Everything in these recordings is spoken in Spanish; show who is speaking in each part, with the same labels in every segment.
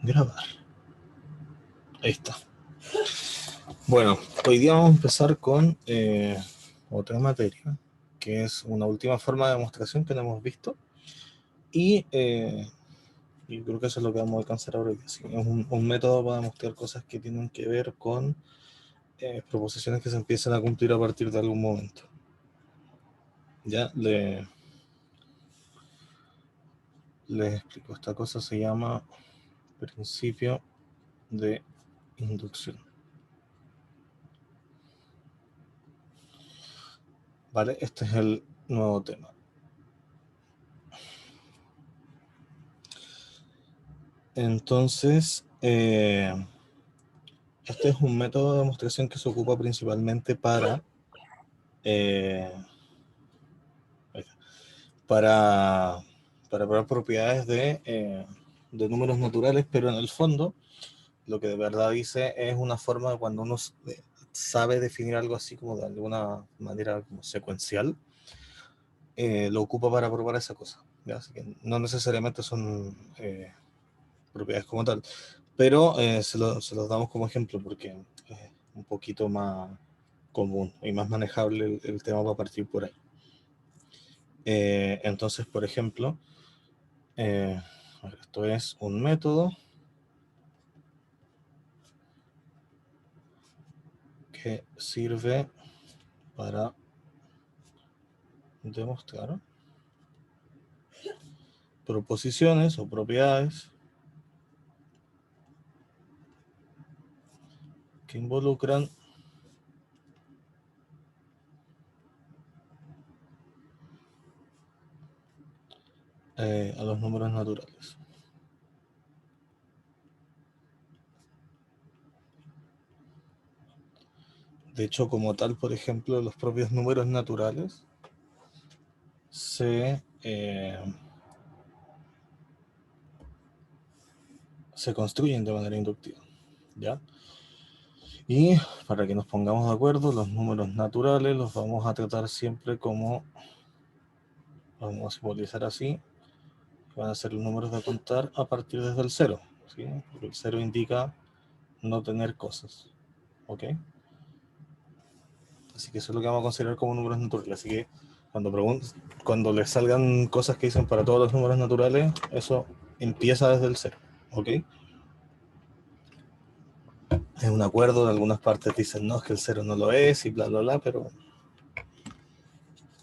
Speaker 1: Grabar. Ahí está. Bueno, hoy día vamos a empezar con otra materia, que es una última forma de demostración que no hemos visto. Y creo que eso es lo que vamos a alcanzar ahora. Es un método para demostrar cosas que tienen que ver con proposiciones que se empiezan a cumplir a partir de algún momento. Ya les explico. Esta cosa se llama principio de inducción. Vale, este es el nuevo tema. Entonces, este es un método de demostración que se ocupa principalmente para probar propiedades de números naturales, pero en el fondo lo que de verdad dice es una forma de cuando uno sabe definir algo así como de alguna manera como secuencial, lo ocupa para probar esa cosa, ¿ya? Así que no necesariamente son propiedades como tal, pero se los damos como ejemplo porque es un poquito más común y más manejable el tema para partir por ahí. Entonces, por ejemplo, esto es un método que sirve para demostrar proposiciones o propiedades que involucran a los números naturales. De hecho, como tal, por ejemplo, los propios números naturales se construyen de manera inductiva, ¿ya? Y para que nos pongamos de acuerdo, los números naturales los vamos a tratar siempre como, vamos a simbolizar así, van a ser los números de contar a partir desde el cero, ¿sí? Porque el cero indica no tener cosas, ¿ok? Así que eso es lo que vamos a considerar como números naturales. Así que cuando les salgan cosas que dicen para todos los números naturales, eso empieza desde el cero, ¿ok? Es un acuerdo, en algunas partes dicen no, es que el cero no lo es y bla, bla, bla, pero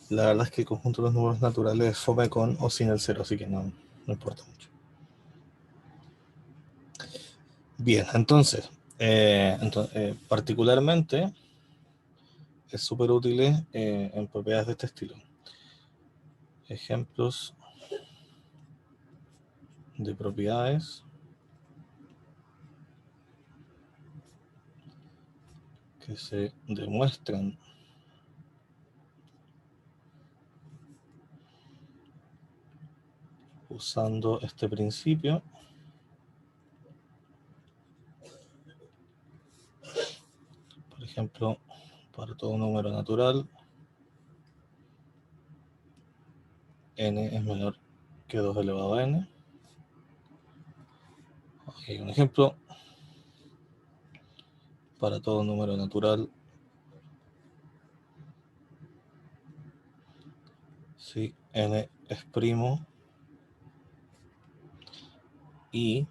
Speaker 1: la verdad es que el conjunto de los números naturales es fome con o sin el cero, así que no importa mucho. Bien, entonces particularmente es súper útil en propiedades de este estilo. Ejemplos de propiedades que se demuestran usando este principio. Por ejemplo, para todo número natural, n es menor que 2 elevado a n. Aquí hay un ejemplo. Para todo número natural, si n es primo y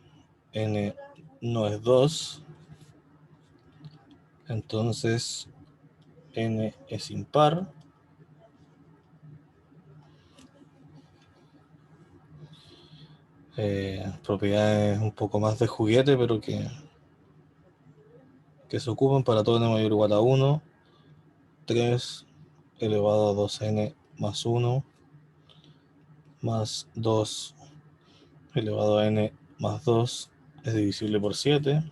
Speaker 1: n no es 2, entonces n es impar. Propiedades un poco más de juguete, pero que se ocupan para todo n mayor o igual a 1, 3 elevado a 2n más 1, más 2 elevado a n más 2 es divisible por 7.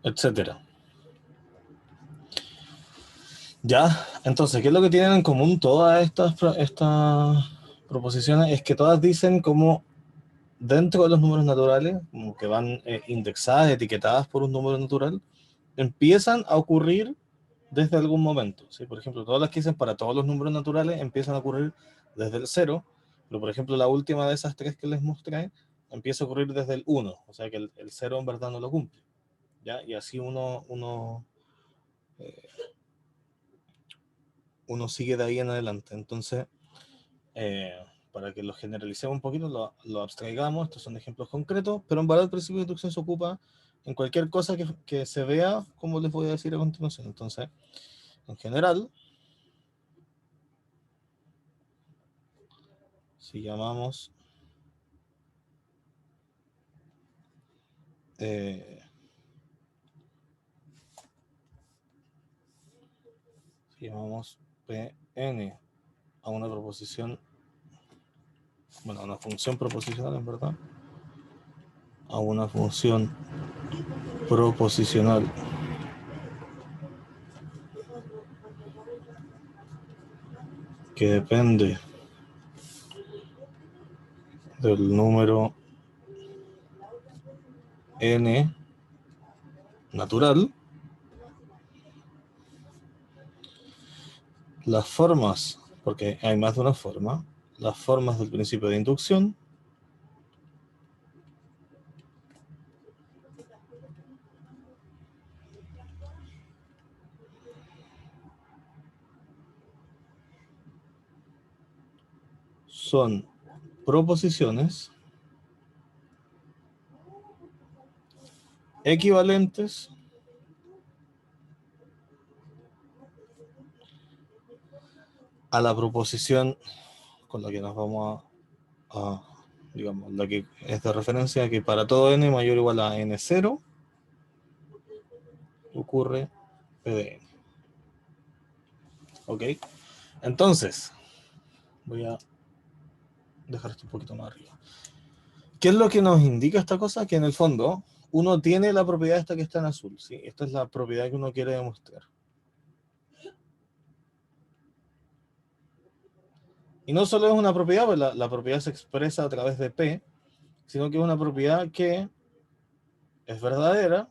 Speaker 1: Etcétera. Ya, entonces, ¿qué es lo que tienen en común todas estas proposiciones? Es que todas dicen como dentro de los números naturales, como que van indexadas, etiquetadas por un número natural, empiezan a ocurrir desde algún momento, ¿sí? Por ejemplo, todas las que dicen para todos los números naturales empiezan a ocurrir desde el 0, pero por ejemplo la última de esas tres que les mostré empieza a ocurrir desde el 1, o sea que el 0 en verdad no lo cumple, ¿ya? Y así uno sigue de ahí en adelante. Entonces, para que lo generalicemos un poquito, lo abstraigamos, estos son ejemplos concretos, pero en verdad el principio de inducción se ocupa en cualquier cosa que se vea, como les voy a decir a continuación. Entonces, en general, si llamamos Pn a una proposición, bueno, a una función proposicional, en verdad, a una función proposicional que depende del número n natural, las formas, porque hay más de una forma, las formas del principio de inducción son proposiciones equivalentes a la proposición con la que nos vamos digamos, la que es de referencia, que para todo n mayor o igual a n0 ocurre P de n. ¿Ok? Entonces, voy a dejar esto un poquito más arriba. ¿Qué es lo que nos indica esta cosa? Que en el fondo uno tiene la propiedad esta que está en azul, ¿sí? Esta es la propiedad que uno quiere demostrar. Y no solo es una propiedad, pues la propiedad se expresa a través de P, sino que es una propiedad que es verdadera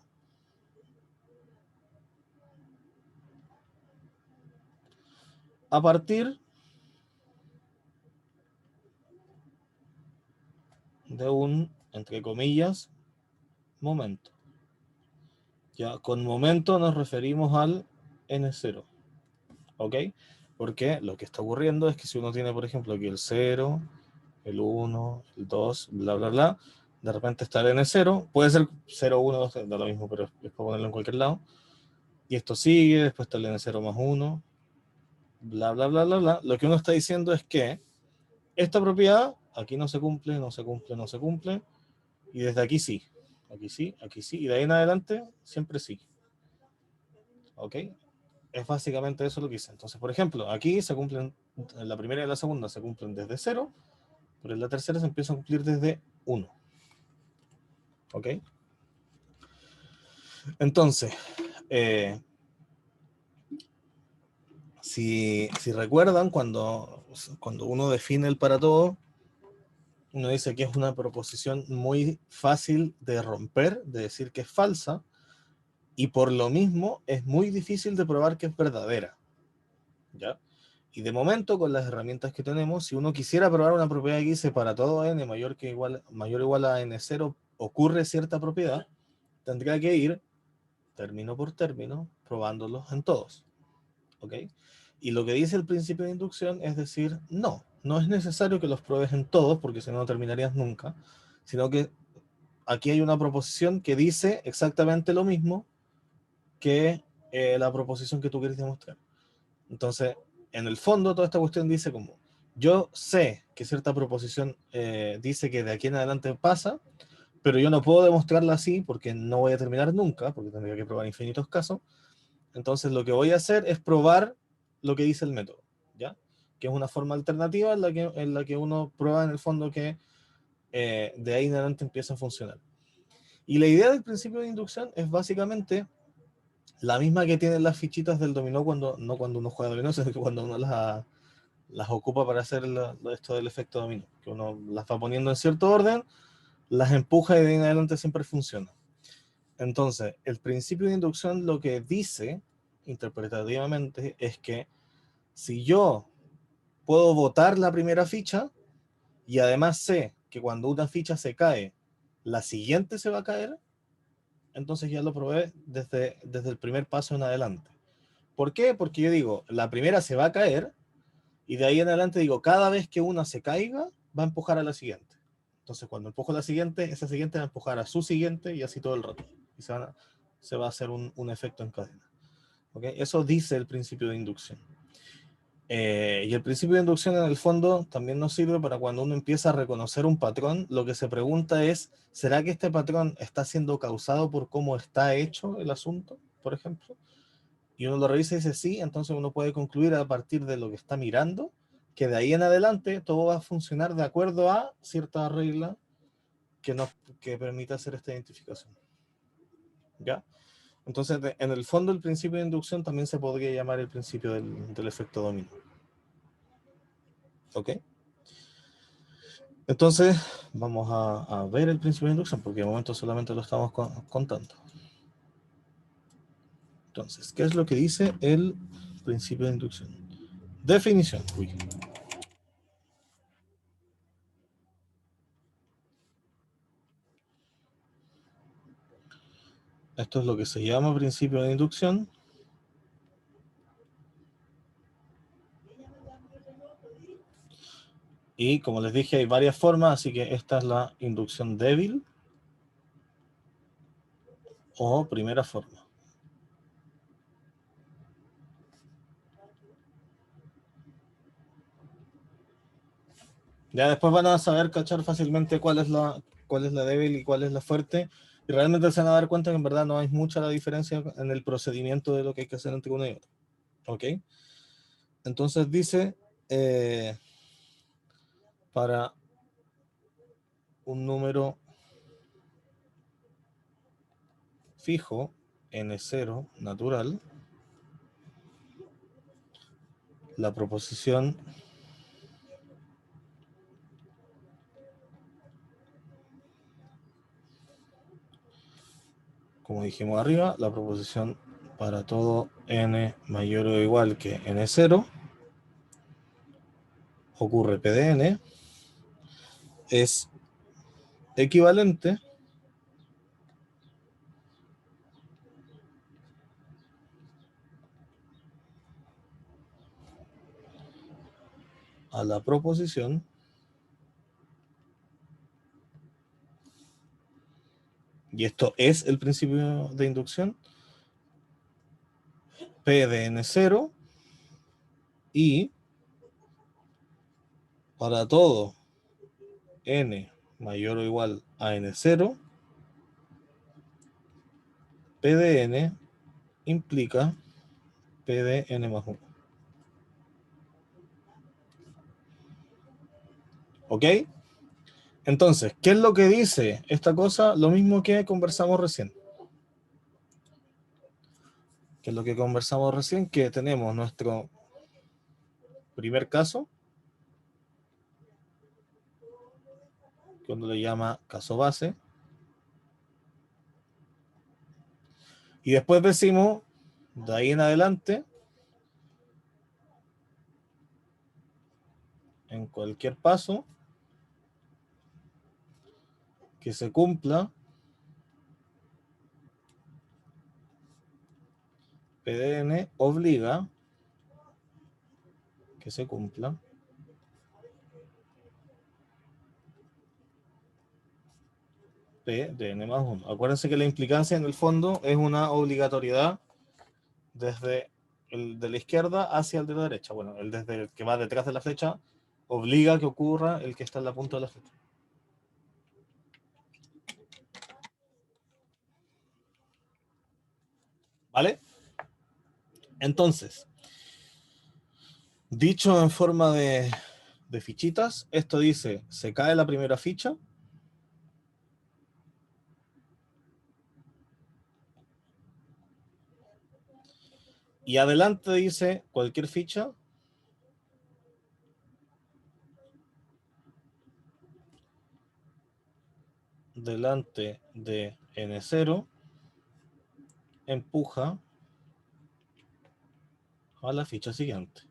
Speaker 1: a partir de un, entre comillas, momento. Ya, con momento nos referimos al n0, ¿ok? Porque lo que está ocurriendo es que si uno tiene, por ejemplo, aquí el 0, el 1, el 2, bla, bla, bla, de repente está el n0, puede ser 0, 1, 2, da lo mismo, pero es para ponerlo en cualquier lado, y esto sigue, después está el n0 más 1, bla, bla, bla, bla, bla. Lo que uno está diciendo es que esta propiedad aquí no se cumple, no se cumple, no se cumple, y desde aquí sí, aquí sí, y de ahí en adelante siempre sí. ¿Ok? Es básicamente eso lo que hice. Entonces, por ejemplo, aquí se cumplen, en la primera y la segunda se cumplen desde 0, pero en la tercera se empieza a cumplir desde 1. ¿Ok? Entonces, si recuerdan, cuando uno define el para todo, uno dice que es una proposición muy fácil de romper, de decir que es falsa, y por lo mismo es muy difícil de probar que es verdadera. ¿Ya? Y de momento, con las herramientas que tenemos, si uno quisiera probar una propiedad que dice para todo n mayor o igual a n0 ocurre cierta propiedad, tendría que ir término por término probándolos en todos. ¿Ok? Y lo que dice el principio de inducción es decir, no es necesario que los pruebes en todos, porque si no, no terminarías nunca, sino que aquí hay una proposición que dice exactamente lo mismo que la proposición que tú quieres demostrar. Entonces, en el fondo, toda esta cuestión dice como, yo sé que cierta proposición dice que de aquí en adelante pasa, pero yo no puedo demostrarla así porque no voy a terminar nunca, porque tendría que probar infinitos casos. Entonces, lo que voy a hacer es probar lo que dice el método, ¿ya? Que es una forma alternativa en la que uno prueba en el fondo que de ahí en adelante empieza a funcionar. Y la idea del principio de inducción es básicamente la misma que tienen las fichitas del dominó no cuando uno juega dominó, sino que cuando uno las ocupa para hacer esto del efecto dominó, que uno las va poniendo en cierto orden, las empuja y de ahí en adelante siempre funciona. Entonces, el principio de inducción lo que dice interpretativamente es que si yo puedo votar la primera ficha y además sé que cuando una ficha se cae, la siguiente se va a caer, entonces ya lo probé desde el primer paso en adelante. ¿Por qué? Porque yo digo, la primera se va a caer y de ahí en adelante digo, cada vez que una se caiga, va a empujar a la siguiente. Entonces cuando empujo a la siguiente, esa siguiente va a empujar a su siguiente y así todo el rato. Y se va a hacer un efecto en cadena. ¿Okay? Eso dice el principio de inducción. Y el principio de inducción en el fondo también nos sirve para cuando uno empieza a reconocer un patrón, lo que se pregunta es, ¿será que este patrón está siendo causado por cómo está hecho el asunto, por ejemplo? Y uno lo revisa y dice sí, entonces uno puede concluir a partir de lo que está mirando, que de ahí en adelante todo va a funcionar de acuerdo a cierta regla que permita hacer esta identificación. ¿Ya? Entonces, en el fondo, el principio de inducción también se podría llamar el principio del efecto dominó. ¿Ok? Entonces, vamos a ver el principio de inducción, porque de momento solamente lo estamos contando. Entonces, ¿qué es lo que dice el principio de inducción? Definición. Uy. Esto es lo que se llama principio de inducción. Y como les dije, hay varias formas, así que esta es la inducción débil o primera forma. Ya después van a saber cachar fácilmente cuál es la débil y cuál es la fuerte. Y realmente se van a dar cuenta que en verdad no hay mucha la diferencia en el procedimiento de lo que hay que hacer entre uno y otro. ¿Ok? Entonces dice, para un número fijo, n0 natural, la proposición como dijimos arriba, la proposición para todo n mayor o igual que n0 ocurre p de n es equivalente a la proposición y esto es el principio de inducción p de n0 y para todo n mayor o igual a n0 p de n implica p de n más 1. ¿Ok? Entonces, ¿qué es lo que dice esta cosa? Lo mismo que conversamos recién. ¿Qué es lo que conversamos recién? Que tenemos nuestro primer caso, que uno le llama caso base. Y después decimos, de ahí en adelante, en cualquier paso que se cumpla, PDN obliga que se cumpla P de n más 1. Acuérdense que la implicancia en el fondo es una obligatoriedad desde el de la izquierda hacia el de la derecha. Bueno, el desde el que va detrás de la flecha obliga que ocurra el que está en la punta de la flecha. ¿Vale? Entonces, dicho en forma de fichitas, esto dice, se cae la primera ficha, y adelante dice cualquier ficha delante de n0 empuja a la ficha siguiente.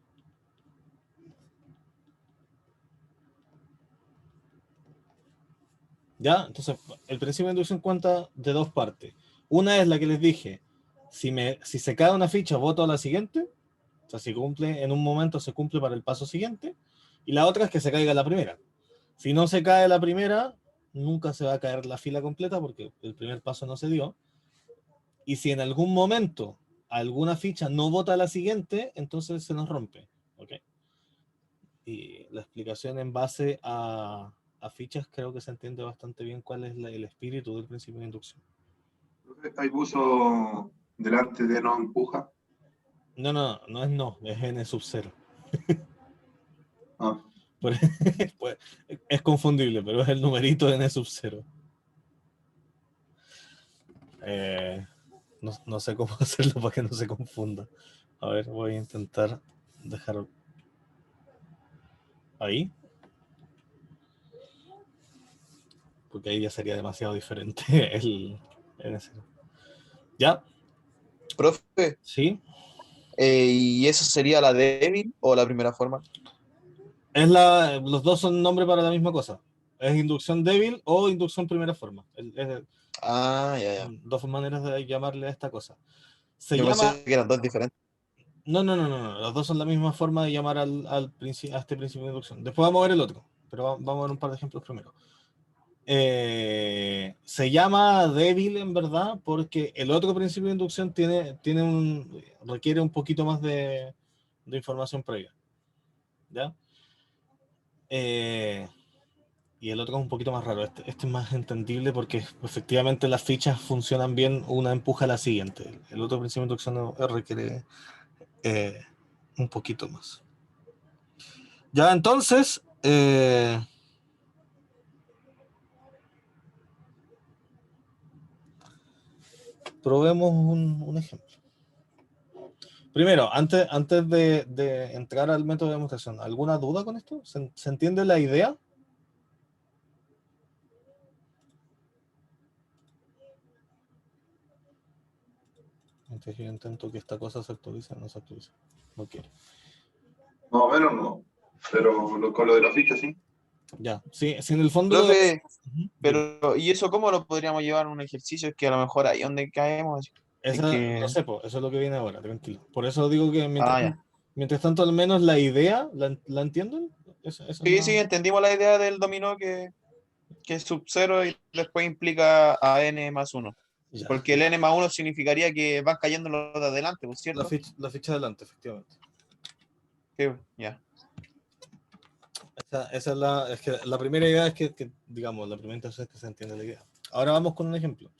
Speaker 1: ¿Ya? Entonces, el principio de inducción cuenta de dos partes. Una es la que les dije, si se cae una ficha, voto a la siguiente. O sea, si cumple en un momento, se cumple para el paso siguiente. Y la otra es que se caiga la primera. Si no se cae la primera, nunca se va a caer la fila completa porque el primer paso no se dio. Y si en algún momento alguna ficha no vota a la siguiente, entonces se nos rompe. ¿Okay? Y la explicación en base a fichas creo que se entiende bastante bien cuál es el espíritu del principio de inducción.
Speaker 2: ¿Hay buzo delante de no empuja?
Speaker 1: No, es n sub 0.
Speaker 2: Ah.
Speaker 1: Pues, es confundible, pero es el numerito de n sub 0. No sé cómo hacerlo para que no se confunda. A ver, voy a intentar dejar ahí. Porque ahí ya sería demasiado diferente el N0. ¿Ya?
Speaker 3: Profe,
Speaker 1: ¿Sí?
Speaker 3: ¿y eso sería la débil o la primera forma?
Speaker 1: Los dos son nombres para la misma cosa. Es inducción débil o inducción primera forma.
Speaker 3: Ah, ya.
Speaker 1: Dos maneras de llamarle a esta cosa. Se
Speaker 3: Yo
Speaker 1: llama...
Speaker 3: pensé que eran dos diferentes.
Speaker 1: No. Los dos son la misma forma de llamar a este principio de inducción. Después vamos a ver el otro, pero vamos a ver un par de ejemplos primero. Se llama débil en verdad porque el otro principio de inducción requiere un poquito más de información previa. ¿Ya? Y el otro es un poquito más raro. Este es más entendible porque efectivamente las fichas funcionan bien, una empuja a la siguiente. El otro principio de inducción requiere un poquito más. Ya, entonces, probemos un ejemplo. Primero, antes de entrar al método de demostración, ¿alguna duda con esto? ¿Se entiende la idea? Entonces yo intento que esta cosa se actualice, no se actualice. No quiere.
Speaker 2: Más o menos no. Pero con lo de la ficha sí.
Speaker 1: Ya, sí, en el fondo
Speaker 3: Profe,
Speaker 1: Dime.
Speaker 3: pero ¿y eso cómo lo podríamos llevar a un ejercicio? Es que a lo mejor ahí donde caemos. Es
Speaker 1: No
Speaker 3: que...
Speaker 1: sé, eso es lo que viene ahora, tranquilo. Por eso digo que
Speaker 3: Ah, ya.
Speaker 1: mientras tanto al menos la idea, ¿la entienden? Eso es
Speaker 3: Sí, entendimos la idea del dominó que es sub 0 y después implica a n más 1.
Speaker 1: Ya,
Speaker 3: Porque el n más 1 significaría que van cayendo los de adelante, ¿no es cierto?
Speaker 1: la ficha adelante, efectivamente.
Speaker 3: Sí, ya.
Speaker 1: Es que la primera idea es que, digamos, la primera intención es que se entienda la idea. Ahora vamos con un ejemplo.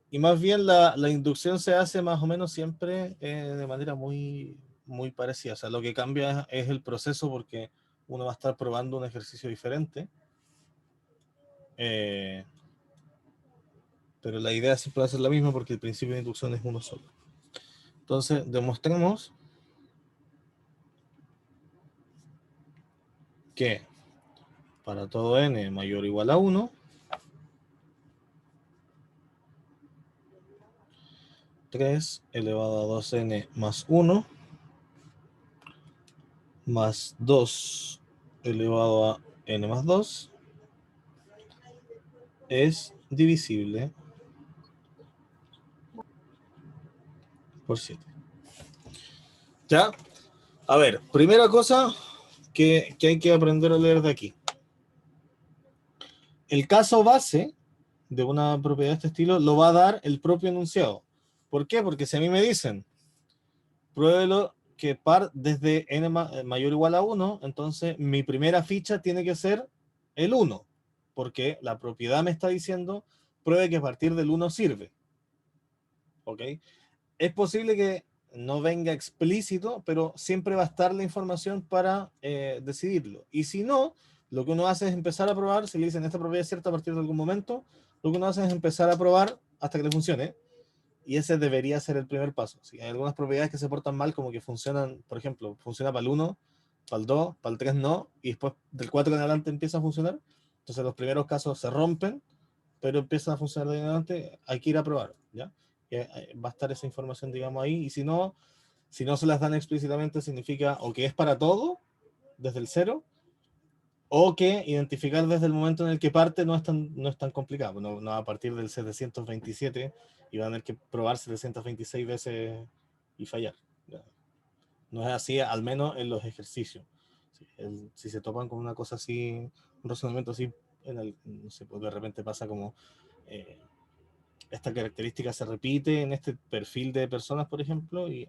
Speaker 1: Y más bien la inducción se hace más o menos siempre de manera muy, muy parecida. O sea, lo que cambia es el proceso porque uno va a estar probando un ejercicio diferente. Pero la idea siempre va a ser la misma porque el principio de inducción es uno solo. Entonces, demostremos que para todo n mayor o igual a 1, 3 elevado a 2n más 1 más 2 elevado a n más 2 es divisible por 7. ¿Ya? A ver, primera cosa que hay que aprender a leer de aquí. El caso base de una propiedad de este estilo lo va a dar el propio enunciado. ¿Por qué? Porque si a mí me dicen, pruébelo que par desde n mayor o igual a 1, entonces mi primera ficha tiene que ser el 1, porque la propiedad me está diciendo, pruebe que a partir del 1 sirve. ¿Ok? Es posible que no venga explícito, pero siempre va a estar la información para decidirlo. Y si no, lo que uno hace es empezar a probar, si le dicen esta propiedad es cierta a partir de algún momento, lo que uno hace es empezar a probar hasta que le funcione. Y ese debería ser el primer paso. Si hay algunas propiedades que se portan mal, como que funcionan, por ejemplo, funciona para el 1, para el 2, para el 3 no, y después del 4 en adelante empieza a funcionar. Entonces los primeros casos se rompen, pero empiezan a funcionar de adelante, hay que ir a probar, ¿ya? Va a estar esa información, digamos, ahí, y si no, Si no se las dan explícitamente, significa o que es para todo, desde el 0, o que identificar desde el momento en el que parte no es tan complicado. No a partir del 727 y van a tener que probar 726 veces y fallar. No es así, al menos en los ejercicios. Si se topan con una cosa así, un razonamiento así, no sé, pues de repente pasa como esta característica se repite en este perfil de personas, por ejemplo, y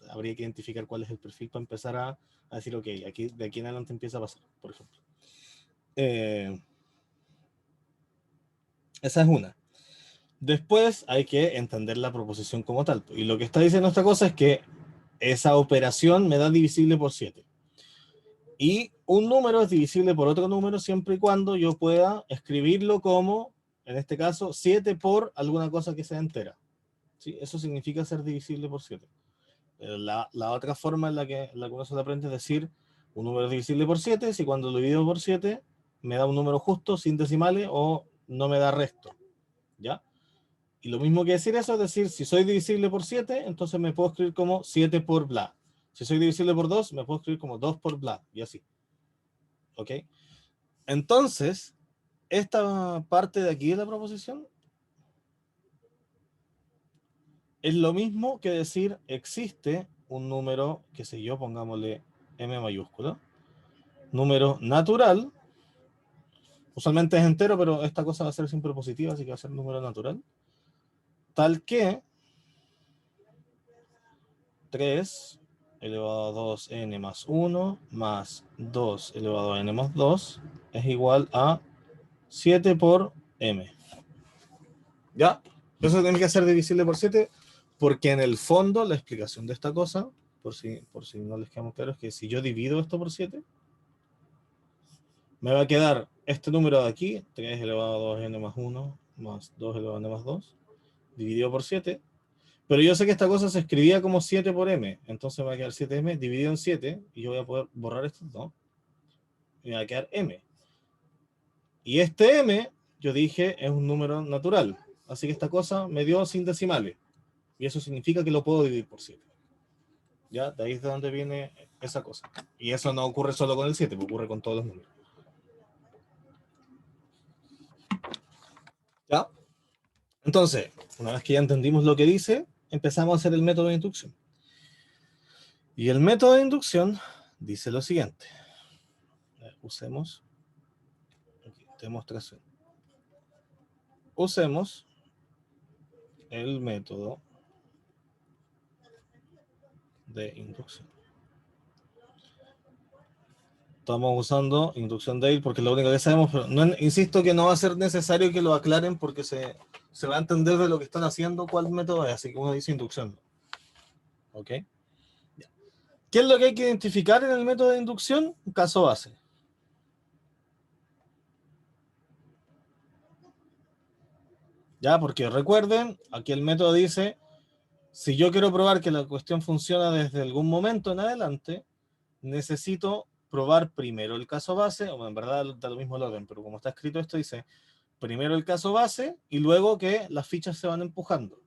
Speaker 1: habría que identificar cuál es el perfil para empezar a decir, ok, de aquí en adelante empieza a pasar, por ejemplo. Esa es una. Después hay que entender la proposición como tal. Y lo que está diciendo esta cosa es que esa operación me da divisible por 7. Y un número es divisible por otro número siempre y cuando yo pueda escribirlo como, en este caso, 7 por alguna cosa que sea entera. ¿Sí? Eso significa ser divisible por 7. La otra forma en la que uno se aprende es decir, un número es divisible por 7 si cuando lo divido por 7 me da un número justo, sin decimales, o no me da resto. ¿Ya? Y lo mismo que decir eso es decir, si soy divisible por 7, entonces me puedo escribir como 7 por bla. Si soy divisible por 2, me puedo escribir como 2 por bla, y así. ¿Ok? Entonces, esta parte de aquí de la proposición es lo mismo que decir existe un número, qué sé yo, pongámosle M mayúscula, número natural, usualmente es entero, pero esta cosa va a ser siempre positiva, así que va a ser número natural, tal que 3 elevado a 2n más 1 más 2 elevado a n más 2 es igual a 7 por m. ¿Ya? Eso tiene que ser divisible por 7 porque en el fondo la explicación de esta cosa, por si no les quedamos claros, es que si yo divido esto por 7, me va a quedar este número de aquí, 3 elevado a 2n más 1 más 2 elevado a n más 2, dividido por 7. Pero yo sé que esta cosa se escribía como 7 por m, entonces me va a quedar 7m dividido en 7, y yo voy a poder borrar estos dos, y me va a quedar m. Y este m, yo dije, es un número natural, así que esta cosa me dio sin decimales, y eso significa que lo puedo dividir por 7. ¿Ya? De ahí es de donde viene esa cosa. Y eso no ocurre solo con el 7, ocurre con todos los números. ¿Ya? Entonces, una vez que ya entendimos lo que dice, empezamos a hacer el método de inducción. Y el método de inducción dice lo siguiente. Usemos aquí, demostración. Usemos el método de inducción. Estamos usando inducción de Dale porque es lo único que sabemos, pero no, insisto que no va a ser necesario que lo aclaren porque se va a entender de lo que están haciendo cuál método es, así que uno dice inducción. ¿Ok? ¿Qué es lo que hay que identificar en el método de inducción? Un caso base. Ya, porque recuerden, aquí el método dice, si yo quiero probar que la cuestión funciona desde algún momento en adelante, necesito probar primero el caso base, o en verdad da lo mismo el orden, pero como está escrito esto dice, primero el caso base y luego que las fichas se van empujando.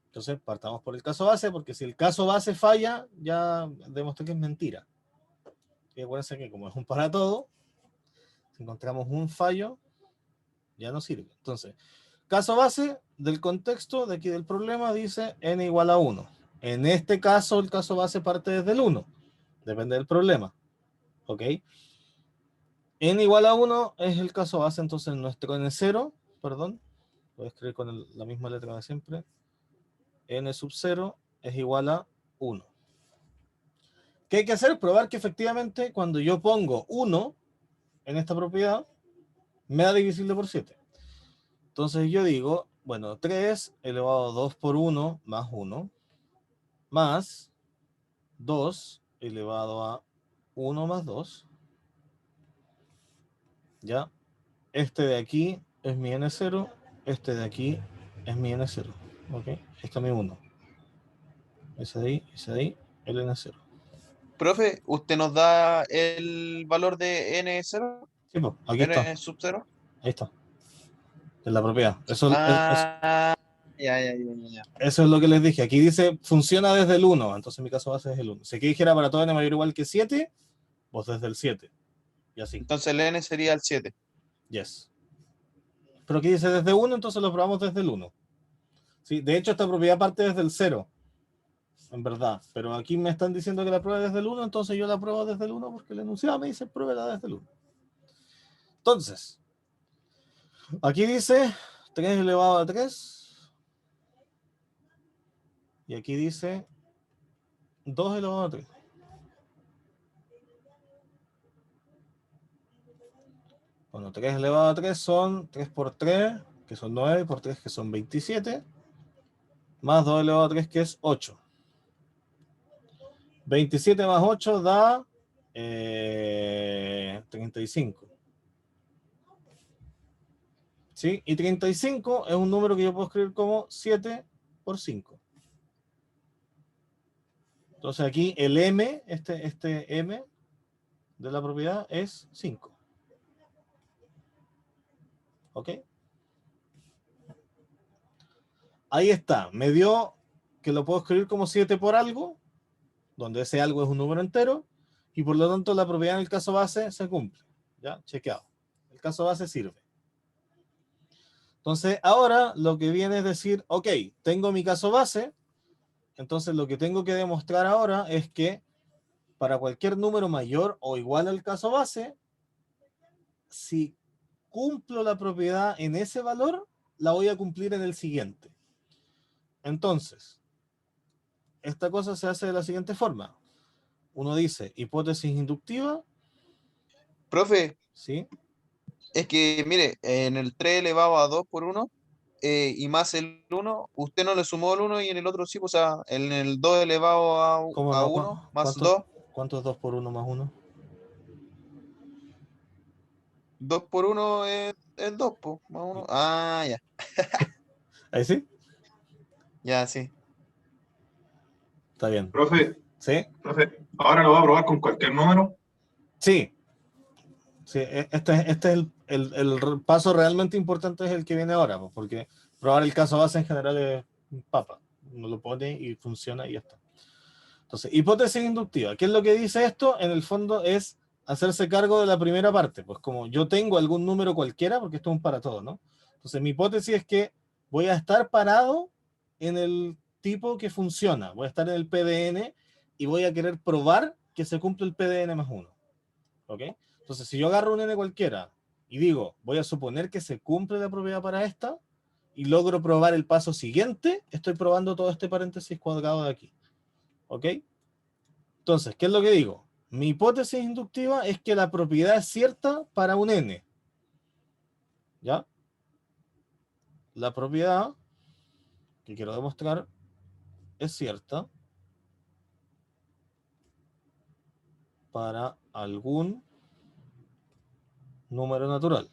Speaker 1: Entonces partamos por el caso base, porque si el caso base falla, ya demostré que es mentira. Y acuérdense que como es un para todo, si encontramos un fallo, ya no sirve. Entonces, caso base del contexto de aquí del problema dice n igual a 1. En este caso, el caso base parte desde el 1. Depende del problema. ¿Ok? N igual a 1 es el caso base, entonces nuestro n0, perdón, voy a escribir con la misma letra de siempre, n sub 0 es igual a 1. ¿Qué hay que hacer? Probar que efectivamente cuando yo pongo 1 en esta propiedad, me da divisible por 7. Entonces yo digo, bueno, 3 elevado a 2 por 1 más 1, más 2 elevado a 1 más 2, ¿ya? Este de aquí es mi n0, este de aquí es mi n0, ¿ok? Este es mi 1. Ese de ahí, el n0.
Speaker 3: Profe, ¿usted nos da el valor de N0?
Speaker 1: Sí, pues, aquí está,
Speaker 3: ¿N sub 0?
Speaker 1: ahí está, en la propiedad. Eso,
Speaker 3: Ah, Ya.
Speaker 1: Eso es lo que les dije. Aquí dice, funciona desde el 1. Entonces mi caso base es el 1. Si aquí dijera para todo n mayor o igual que 7, vos desde el 7. Y así.
Speaker 3: Entonces el n sería el 7.
Speaker 1: Yes. Pero aquí dice desde 1, entonces lo probamos desde el 1. Sí, de hecho, esta propiedad parte desde el 0. En verdad. Pero aquí me están diciendo que la prueba desde el 1, entonces yo la pruebo desde el 1 porque el enunciado me dice pruébela desde el 1. Entonces, aquí dice 3 elevado a 3. Y aquí dice 2 elevado a 3. Bueno, 3 elevado a 3 son 3 por 3, que son 9, por 3, que son 27, más 2 elevado a 3, que es 8. 27 más 8 da 35. ¿Sí? Y 35 es un número que yo puedo escribir como 7 por 5. Entonces aquí el m, este m de la propiedad es 5. ¿Ok? Ahí está. Me dio que lo puedo escribir como 7 por algo, donde ese algo es un número entero, y por lo tanto la propiedad en el caso base se cumple. ¿Ya? Chequeado. El caso base sirve. Entonces, ahora lo que viene es decir, ok, tengo mi caso base, entonces lo que tengo que demostrar ahora es que para cualquier número mayor o igual al caso base, si cumplo la propiedad en ese valor, la voy a cumplir en el siguiente. Entonces, esta cosa se hace de la siguiente forma. Uno dice hipótesis inductiva.
Speaker 3: Profe,
Speaker 1: ¿Sí?
Speaker 3: es que, mire, en el 3 elevado a 2 por 1 y más el 1, usted no le sumó el 1 y en el otro sí, o sea, en el 2 elevado
Speaker 1: ¿Cómo
Speaker 3: a
Speaker 1: no?
Speaker 3: 1 más
Speaker 1: ¿Cuánto,
Speaker 3: 2,
Speaker 1: cuánto es 2 por 1 más 1?
Speaker 3: 2 por 1 es 2, po, más 1. Ah, ya,
Speaker 1: ¿Ahí sí?
Speaker 3: ya, sí.
Speaker 1: Está bien.
Speaker 2: Profe,
Speaker 1: ¿Sí?
Speaker 2: profe, ahora lo va a probar con cualquier número.
Speaker 1: Sí. Sí, este es el paso realmente importante es el que viene ahora, porque probar el caso base en general es papa. Uno lo pone y funciona y ya está. Entonces, hipótesis inductiva. ¿Qué es lo que dice esto? En el fondo es hacerse cargo de la primera parte. Pues como yo tengo algún número cualquiera, porque esto es un para todo, ¿no? Entonces, mi hipótesis es que voy a estar parado en el tipo que funciona. Voy a estar en el PDN y voy a querer probar que se cumple el PDN más 1. ¿Ok? Entonces, si yo agarro un n cualquiera y digo, voy a suponer que se cumple la propiedad para esta y logro probar el paso siguiente, estoy probando todo este paréntesis cuadrado de aquí. ¿Ok? Entonces, ¿qué es lo que digo? Mi hipótesis inductiva es que la propiedad es cierta para un n. ¿Ya? La propiedad que quiero demostrar es cierta para algún número natural.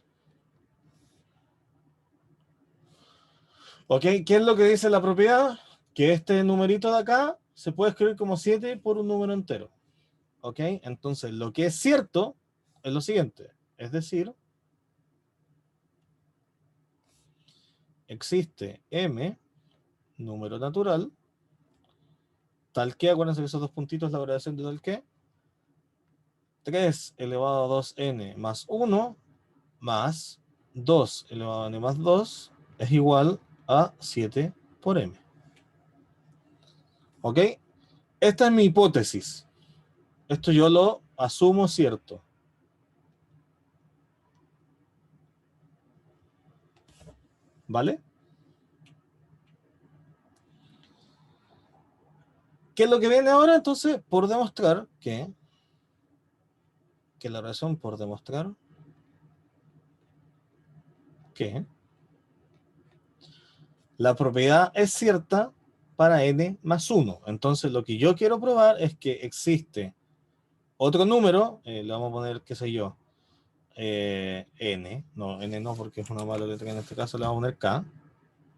Speaker 1: ¿Ok? ¿Qué es lo que dice la propiedad? Que este numerito de acá se puede escribir como 7 por un número entero. ¿Ok? Entonces, lo que es cierto es lo siguiente. Es decir, existe m, número natural, tal que, acuérdense que esos dos puntitos es la abreviación de tal que, 3 elevado a 2n más 1 más 2 elevado a n más 2 es igual a 7 por m. ¿Ok? Esta es mi hipótesis. Esto yo lo asumo cierto. ¿Vale? ¿Qué es lo que viene ahora? Entonces, por demostrar que la razón por demostrar que la propiedad es cierta para n más 1. Entonces, lo que yo quiero probar es que existe otro número, le vamos a poner, qué sé yo, n no, porque es una mala letra en este caso, le vamos a poner k.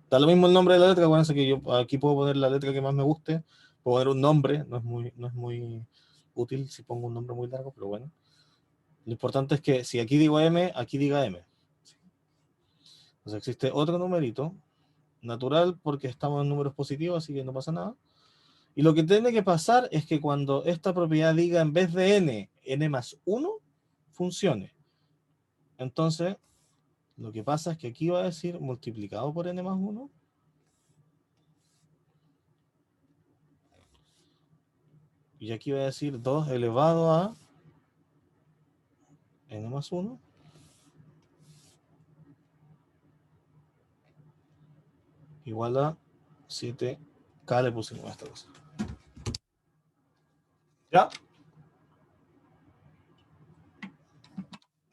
Speaker 1: Da lo mismo el nombre de la letra, acuérdense que yo aquí puedo poner la letra que más me guste, puedo poner un nombre, no es muy útil si pongo un nombre muy largo, pero bueno. Lo importante es que si aquí digo m, aquí diga m. Entonces existe otro numerito, natural porque estamos en números positivos, así que no pasa nada. Y lo que tiene que pasar es que cuando esta propiedad diga en vez de n más 1, funcione. Entonces, lo que pasa es que aquí va a decir multiplicado por n más 1. Y aquí va a decir 2 elevado a n más 1. Igual a 7k le pusimos a esta cosa. ¿Ya?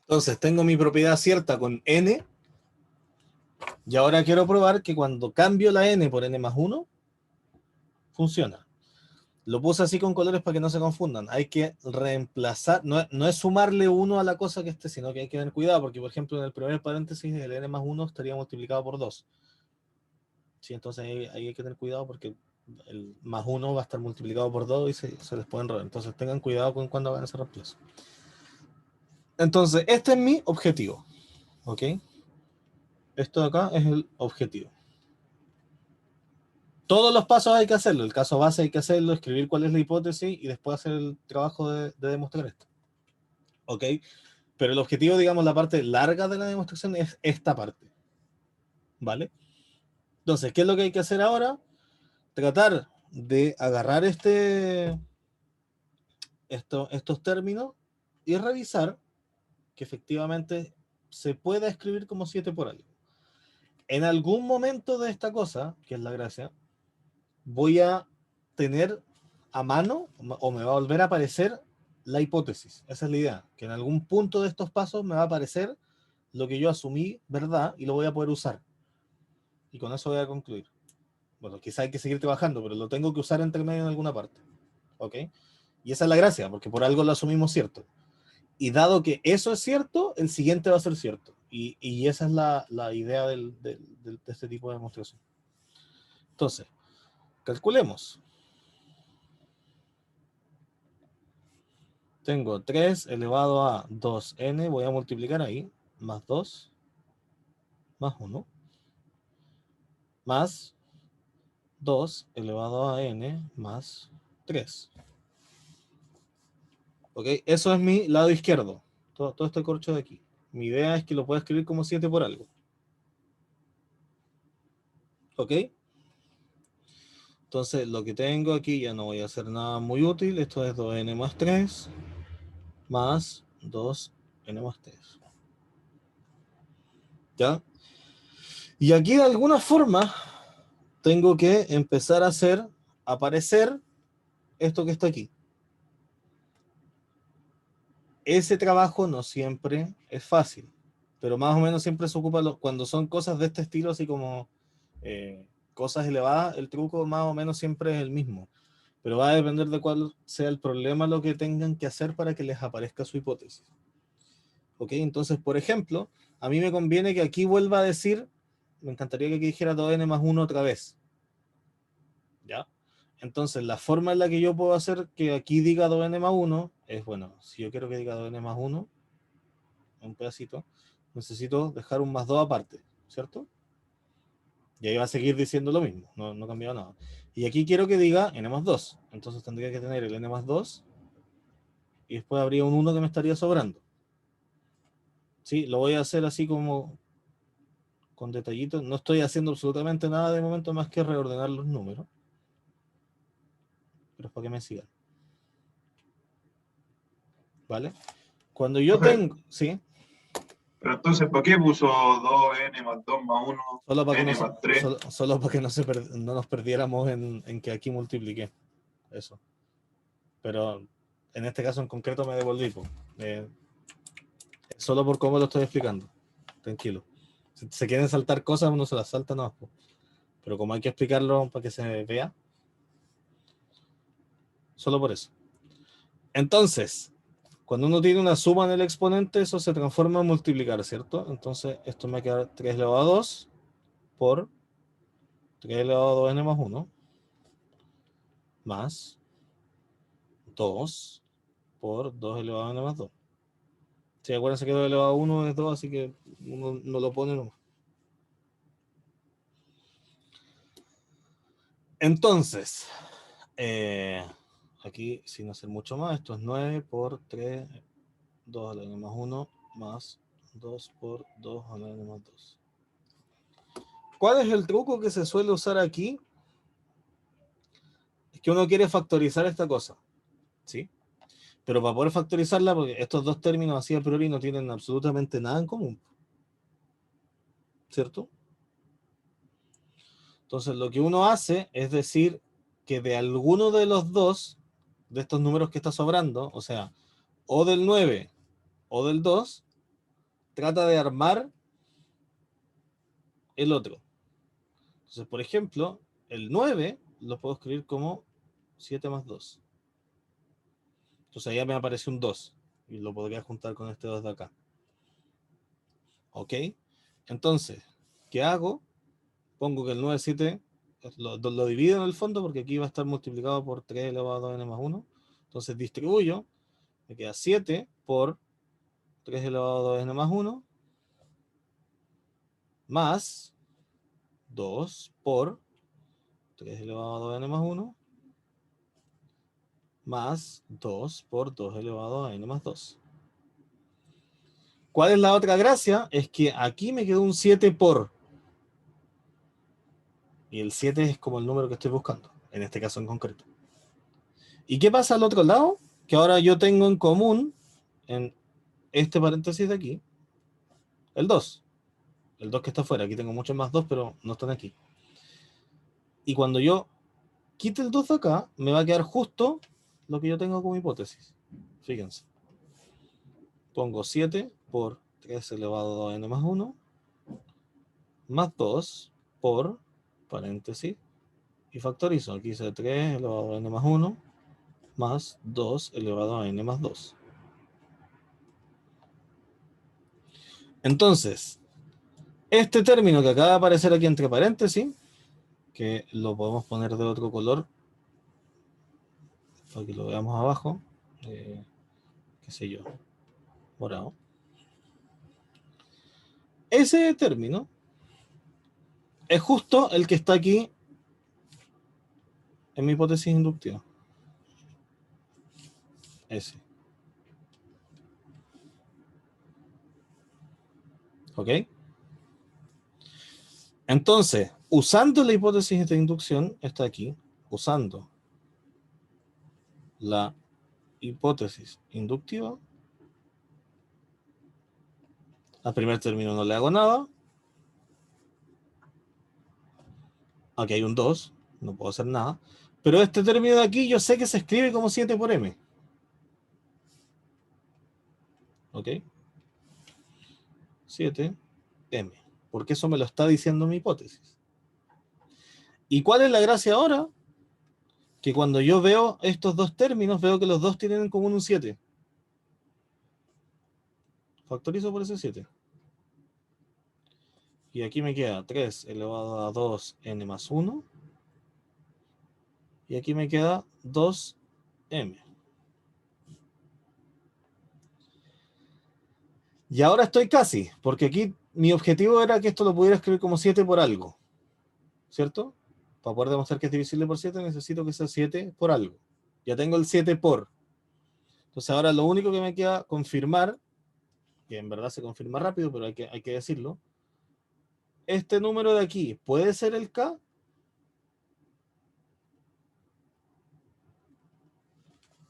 Speaker 1: Entonces tengo mi propiedad cierta con n. Y ahora quiero probar que cuando cambio la n por n más 1, funciona. Lo puse así con colores para que no se confundan. Hay que reemplazar, no es sumarle 1 a la cosa que esté, sino que hay que tener cuidado, porque por ejemplo en el primer paréntesis el n más 1 estaría multiplicado por 2. Sí, entonces ahí hay que tener cuidado porque el más 1 va a estar multiplicado por 2 y se les puede enredar. Entonces tengan cuidado con cuando hagan ese reemplazo. Entonces, este es mi objetivo. ¿Ok? Esto de acá es el objetivo. Todos los pasos hay que hacerlo. El caso base hay que hacerlo, escribir cuál es la hipótesis y después hacer el trabajo de demostrar esto. ¿Ok? Pero el objetivo, digamos, la parte larga de la demostración es esta parte. ¿Vale? Entonces, ¿qué es lo que hay que hacer ahora? Tratar de agarrar estos términos y revisar que efectivamente se pueda escribir como 7 por algo. En algún momento de esta cosa, que es la gracia, voy a tener a mano o me va a volver a aparecer la hipótesis. Esa es la idea, que en algún punto de estos pasos me va a aparecer lo que yo asumí verdad y lo voy a poder usar. Y con eso voy a concluir. Bueno, quizá hay que seguir trabajando, pero lo tengo que usar entre medio en alguna parte. ¿Ok? Y esa es la gracia, porque por algo lo asumimos cierto. Y dado que eso es cierto, el siguiente va a ser cierto. Y esa es la idea de este tipo de demostración. Entonces, calculemos. Tengo 3 elevado a 2n, voy a multiplicar ahí, más 2, más 1, más 2 elevado a n, más 3. ¿Ok? Eso es mi lado izquierdo, todo este corcho de aquí. Mi idea es que lo pueda escribir como 7 por algo. ¿Ok? Entonces, lo que tengo aquí ya no voy a hacer nada muy útil. Esto es 2n más 3, más 2n más 3. ¿Ya? Y aquí de alguna forma tengo que empezar a hacer aparecer esto que está aquí. Ese trabajo no siempre es fácil, pero más o menos siempre se ocupa cuando son cosas de este estilo, así como cosas elevadas, el truco más o menos siempre es el mismo, pero va a depender de cuál sea el problema lo que tengan que hacer para que les aparezca su hipótesis. ¿Ok? Entonces, por ejemplo, a mí me conviene que aquí vuelva a decir, me encantaría que aquí dijera 2n más 1 otra vez. ¿Ya? Entonces, la forma en la que yo puedo hacer que aquí diga 2n más 1 es, bueno, si yo quiero que diga 2n más 1, un pedacito, necesito dejar un más 2 aparte, ¿cierto? Y ahí va a seguir diciendo lo mismo, no ha cambiado nada. Y aquí quiero que diga n más 2, entonces tendría que tener el n más 2 y después habría un 1 que me estaría sobrando. ¿Sí? Lo voy a hacer así como con detallitos. No estoy haciendo absolutamente nada de momento más que reordenar los números. Pero es para que me sigan. ¿Vale? Cuando yo
Speaker 2: Profe,
Speaker 1: tengo... ¿Sí?
Speaker 2: pero entonces, ¿para qué puso 2n más 2 más 1,
Speaker 1: Solo para que no,
Speaker 2: n más 3?
Speaker 1: solo para que no nos perdiéramos en que aquí multipliqué. Eso. Pero en este caso en concreto me devolví. Solo por cómo lo estoy explicando. Tranquilo. Si se quieren saltar cosas, uno se las salta, no. Pero como hay que explicarlo para que se vea, solo por eso. Entonces, cuando uno tiene una suma en el exponente, eso se transforma en multiplicar, ¿cierto? Entonces, esto me queda 3 elevado a 2 por 3 elevado a 2n más 1 más 2 por 2 elevado a n más 2. Si acuérdense que 2 elevado a 1 es 2, así que uno no lo pone nomás. Entonces, aquí, sin hacer mucho más, esto es 9 por 3, 2 a la n más 1, más 2 por 2 a la n más 2. ¿Cuál es el truco que se suele usar aquí? Es que uno quiere factorizar esta cosa, ¿sí? Pero para poder factorizarla, porque estos dos términos así a priori no tienen absolutamente nada en común, ¿cierto? Entonces lo que uno hace es decir que de alguno de los dos, de estos números que está sobrando, o sea, o del 9 o del 2, trata de armar el otro. Entonces, por ejemplo, el 9 lo puedo escribir como 7 más 2. Entonces ya me aparece un 2 y lo podría juntar con este 2 de acá. ¿Ok? Entonces, ¿qué hago? Pongo que el 9, 7 lo divido en el fondo porque aquí va a estar multiplicado por 3 elevado a 2n más 1. Entonces distribuyo, me queda 7 por 3 elevado a 2n más 1 más 2 por 3 elevado a 2n más 1 más 2 por 2 elevado a n más 2. ¿Cuál es la otra gracia? Es que aquí me quedó un 7 por. Y el 7 es como el número que estoy buscando, en este caso en concreto. ¿Y qué pasa al otro lado? Que ahora yo tengo en común, en este paréntesis de aquí, el 2. El 2 que está afuera. Aquí tengo muchos más 2, pero no están aquí. Y cuando yo quite el 2 de acá, me va a quedar justo lo que yo tengo como hipótesis. Fíjense. Pongo 7 por 3 elevado a 2n más 1 más 2 por paréntesis y factorizo. Aquí dice 3 elevado a n más 1 más 2 elevado a n más 2. Entonces, este término que acaba de aparecer aquí entre paréntesis, que lo podemos poner de otro color, para que lo veamos abajo, qué sé yo, morado. Ese término es justo el que está aquí en mi hipótesis inductiva. Ese. ¿Ok? Entonces, usando la hipótesis de inducción, está aquí, usando la hipótesis inductiva, al primer término no le hago nada, aquí hay un 2, no puedo hacer nada, pero este término de aquí yo sé que se escribe como 7 por m. ¿Ok? 7m, porque eso me lo está diciendo mi hipótesis. ¿Y cuál es la gracia ahora? Que cuando yo veo estos dos términos, veo que los dos tienen en común un 7. Factorizo por ese 7. Y aquí me queda 3 elevado a 2n más 1. Y aquí me queda 2m. Y ahora estoy casi, porque aquí mi objetivo era que esto lo pudiera escribir como 7 por algo. ¿Cierto? Para poder demostrar que es divisible por 7, necesito que sea 7 por algo. Ya tengo el 7 por. Entonces ahora lo único que me queda confirmar, que en verdad se confirma rápido, pero hay que decirlo, este número de aquí, ¿puede ser el K?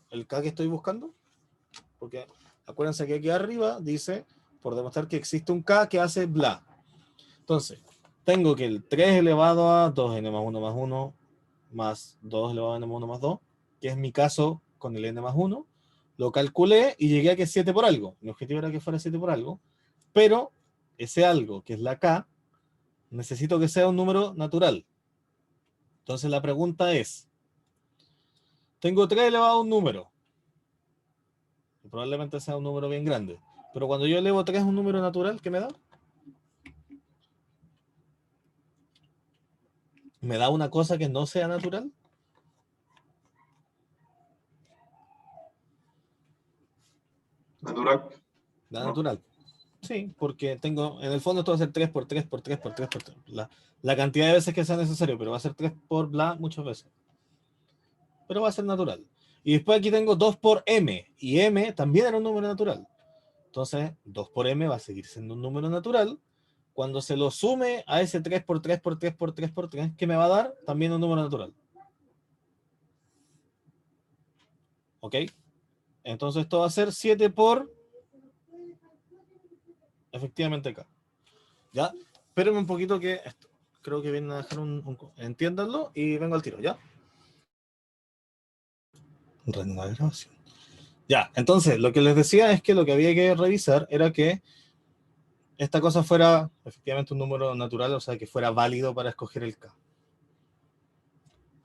Speaker 1: ¿El K que estoy buscando? Porque acuérdense que aquí arriba dice, por demostrar que existe un K que hace bla. Entonces, tengo que el 3 elevado a 2n más 1 más 1 más 2 elevado a n más 1 más 2, que es mi caso con el n más 1, lo calculé y llegué a que es 7 por algo. Mi objetivo era que fuera 7 por algo, pero ese algo, que es la K, necesito que sea un número natural. Entonces la pregunta es, tengo 3 elevado a un número, y probablemente sea un número bien grande, pero cuando yo elevo 3 a un número natural, ¿qué me da? ¿Me da una cosa que no sea natural?
Speaker 2: Natural.
Speaker 1: Da
Speaker 2: No.
Speaker 1: natural. Sí, porque tengo, en el fondo esto va a ser 3 por 3 por 3 por 3 por 3. La cantidad de veces que sea necesario, pero va a ser 3 por bla muchas veces. Pero va a ser natural. Y después aquí tengo 2 por m, y m también era un número natural. Entonces, 2 por m va a seguir siendo un número natural. Cuando se lo sume a ese 3 por 3 por 3 por 3 por 3, que me va a dar también un número natural. ¿Ok? Entonces esto va a ser 7 por, efectivamente acá. ¿Ya? Espérenme un poquito que esto, creo que vienen a dejar entiéndanlo y vengo al tiro, ¿ya? Reanudar grabación. Ya, entonces lo que les decía es que lo que había que revisar era que esta cosa fuera efectivamente un número natural, o sea, que fuera válido para escoger el K.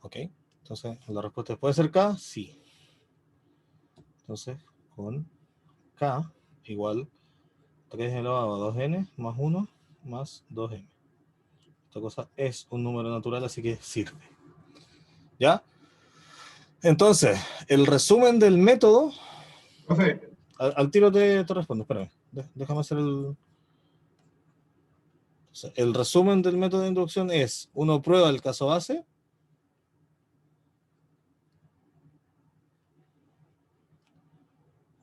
Speaker 1: ¿Ok? Entonces, la respuesta puede ser K, sí. Entonces, con K igual 3 elevado a 2n más 1 más 2m. Esta cosa es un número natural, así que sirve. ¿Ya? Entonces, el resumen del método...
Speaker 2: Profe,
Speaker 1: Al tiro te respondo, espérame. Déjame hacer el... El resumen del método de inducción es, uno prueba el caso base,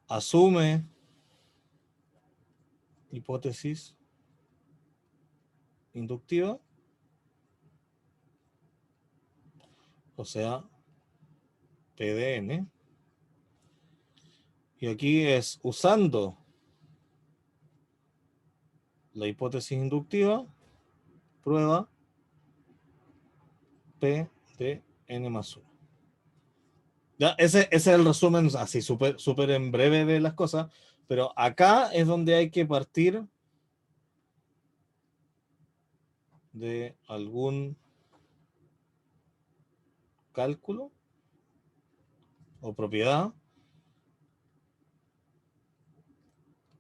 Speaker 1: asume hipótesis inductiva, o sea, PDN, y aquí es usando la hipótesis inductiva, prueba P de n más 1. Ya, ese es el resumen así súper en breve de las cosas, pero acá es donde hay que partir de algún cálculo o propiedad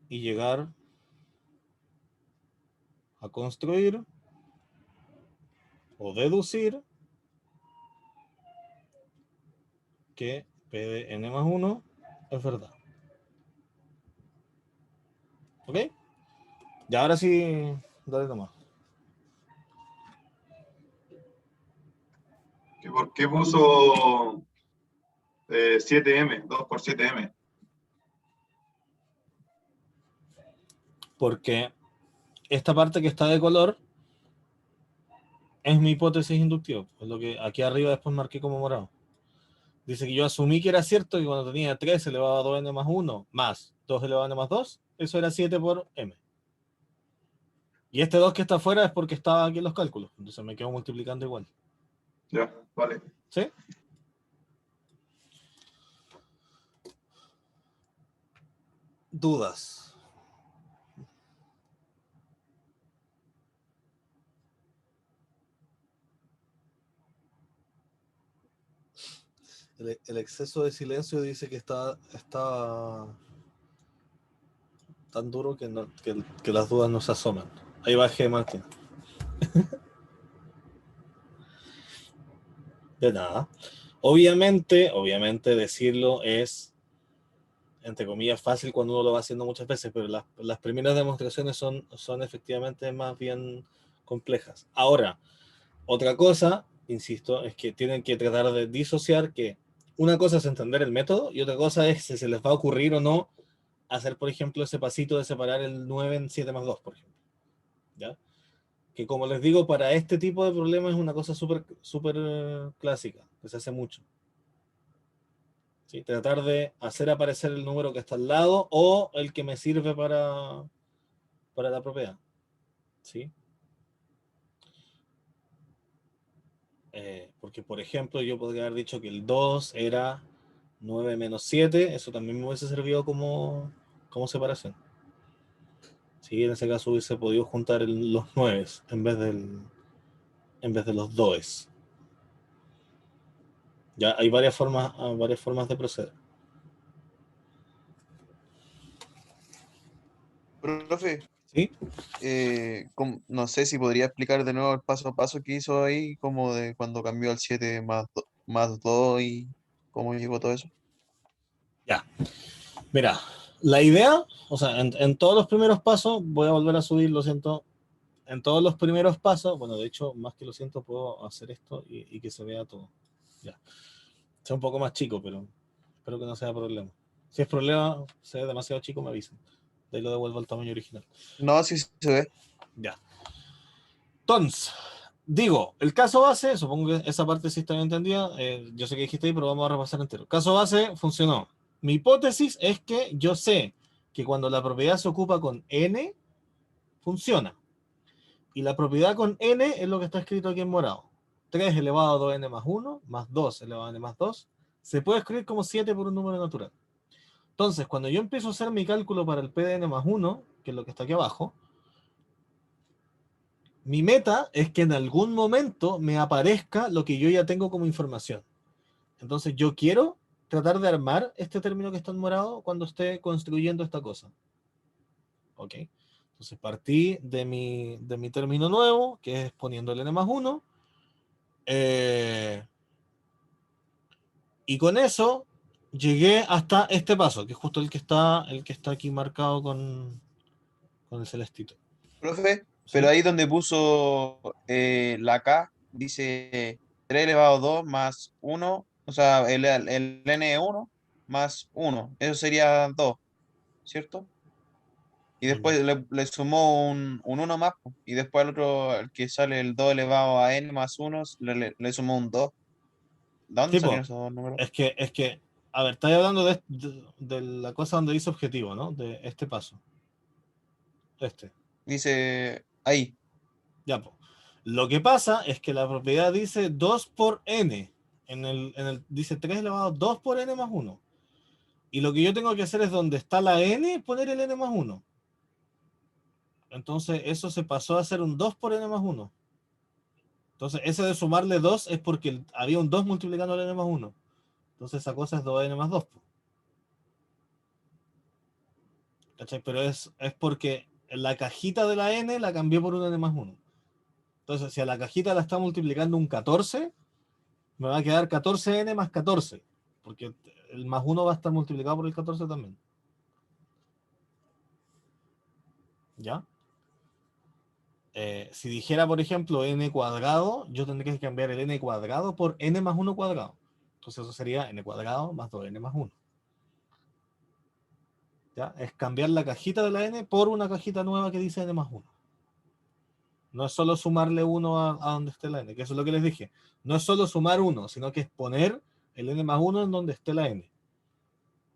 Speaker 1: y llegar a construir o deducir que P de n más 1 es verdad. ¿Ok? Y ahora sí, dale nomás.
Speaker 2: ¿por qué puso 7M, 2 por 7M?
Speaker 1: Porque esta parte que está de color es mi hipótesis inductiva. Es lo que aquí arriba después marqué como morado. Dice que yo asumí que era cierto que cuando tenía 3 elevado a 2n más 1 más 2 elevado a n más 2, eso era 7 por m. Y este 2 que está afuera es porque estaba aquí en los cálculos. Entonces me quedo multiplicando igual.
Speaker 2: Ya, vale.
Speaker 1: ¿Sí? Dudas. El exceso de silencio dice que está tan duro que, que las dudas no se asoman. Ahí bajé, Martín. De nada. Obviamente decirlo es, entre comillas, fácil cuando uno lo va haciendo muchas veces, pero las primeras demostraciones son efectivamente más bien complejas. Ahora, otra cosa, insisto, es que tienen que tratar de disociar que una cosa es entender el método y otra cosa es si se les va a ocurrir o no hacer, por ejemplo, ese pasito de separar el 9 en 7 más 2, por ejemplo. ¿Ya? Que como les digo, para este tipo de problemas es una cosa súper clásica, que se hace mucho. ¿Sí? Tratar de hacer aparecer el número que está al lado o el que me sirve para la propiedad. ¿Sí? Porque, por ejemplo, yo podría haber dicho que el 2 era 9 menos 7, eso también me hubiese servido como separación. ¿Sí? En ese caso hubiese podido juntar los 9 en vez de los 2. Ya hay varias formas de proceder.
Speaker 3: Profe,
Speaker 1: ¿Sí?
Speaker 3: no sé si podría explicar de nuevo el paso a paso que hizo ahí, como de cuando cambió al 7 más 2 y cómo llegó todo eso.
Speaker 1: Ya. Mira, La idea, o sea, en todos los primeros pasos, voy a volver a subir, lo siento, en todos los primeros pasos, bueno, de hecho, más que lo siento, puedo hacer esto y que se vea todo. Ya. Sea un poco más chico, pero espero que no sea problema. Si es problema, sea demasiado chico, me avisen. De ahí lo devuelvo al tamaño original.
Speaker 3: No, sí se ve.
Speaker 1: Ya. Entonces, digo, el caso base, supongo que esa parte sí está bien entendida. Yo sé que dijiste ahí, pero vamos a repasar entero. Caso base funcionó. Mi hipótesis es que yo sé que cuando la propiedad se ocupa con n, funciona. Y la propiedad con n es lo que está escrito aquí en morado. 3 elevado a 2n más 1, más 2 elevado a n más 2, se puede escribir como 7 por un número natural. Entonces, cuando yo empiezo a hacer mi cálculo para el p de n más 1, que es lo que está aquí abajo, mi meta es que en algún momento me aparezca lo que yo ya tengo como información. Entonces, yo quiero tratar de armar este término que está en morado cuando esté construyendo esta cosa. ¿Ok? Entonces, partí de mi término nuevo, que es poniendo el n más 1. Y con eso llegué hasta este paso, que es justo el que está aquí marcado con el celestito.
Speaker 3: Profe, pero
Speaker 1: ¿Sí?
Speaker 3: ahí donde puso la K, dice 3 elevado a 2 más 1, o sea, el N1 más 1, eso sería 2, ¿cierto? Y
Speaker 1: Ya.
Speaker 3: después le sumó un 1 más, po, y después al otro, el que sale el 2 elevado a N más 1, le sumó un 2. ¿De dónde
Speaker 1: Tipo,
Speaker 3: salieron esos dos números?
Speaker 1: es que, a ver, estáis hablando de la cosa donde dice objetivo, ¿no? De este paso. Este.
Speaker 3: Dice ahí,
Speaker 1: Ya, pues. Lo que pasa es que la propiedad dice 2 por n. Dice 3 elevado a 2 por n más 1. Y lo que yo tengo que hacer es donde está la n, poner el n más 1. Entonces, eso se pasó a ser un 2 por n más 1. Entonces, ese de sumarle 2 es porque había un 2 multiplicando el n más 1. Entonces, esa cosa es 2n más 2. ¿Cachai? Pero es porque la cajita de la n la cambié por un n más 1. Entonces, si a la cajita la está multiplicando un 14, me va a quedar 14n más 14. Porque el más 1 va a estar multiplicado por el 14 también. ¿Ya? Si dijera, por ejemplo, n cuadrado, yo tendría que cambiar el n cuadrado por n más 1 cuadrado. Entonces eso sería n cuadrado más 2n más 1. ¿Ya? Es cambiar la cajita de la n por una cajita nueva que dice n más 1. No es solo sumarle 1 a donde esté la n, que eso es lo que les dije. No es solo sumar 1, sino que es poner el n más 1 en donde esté la n.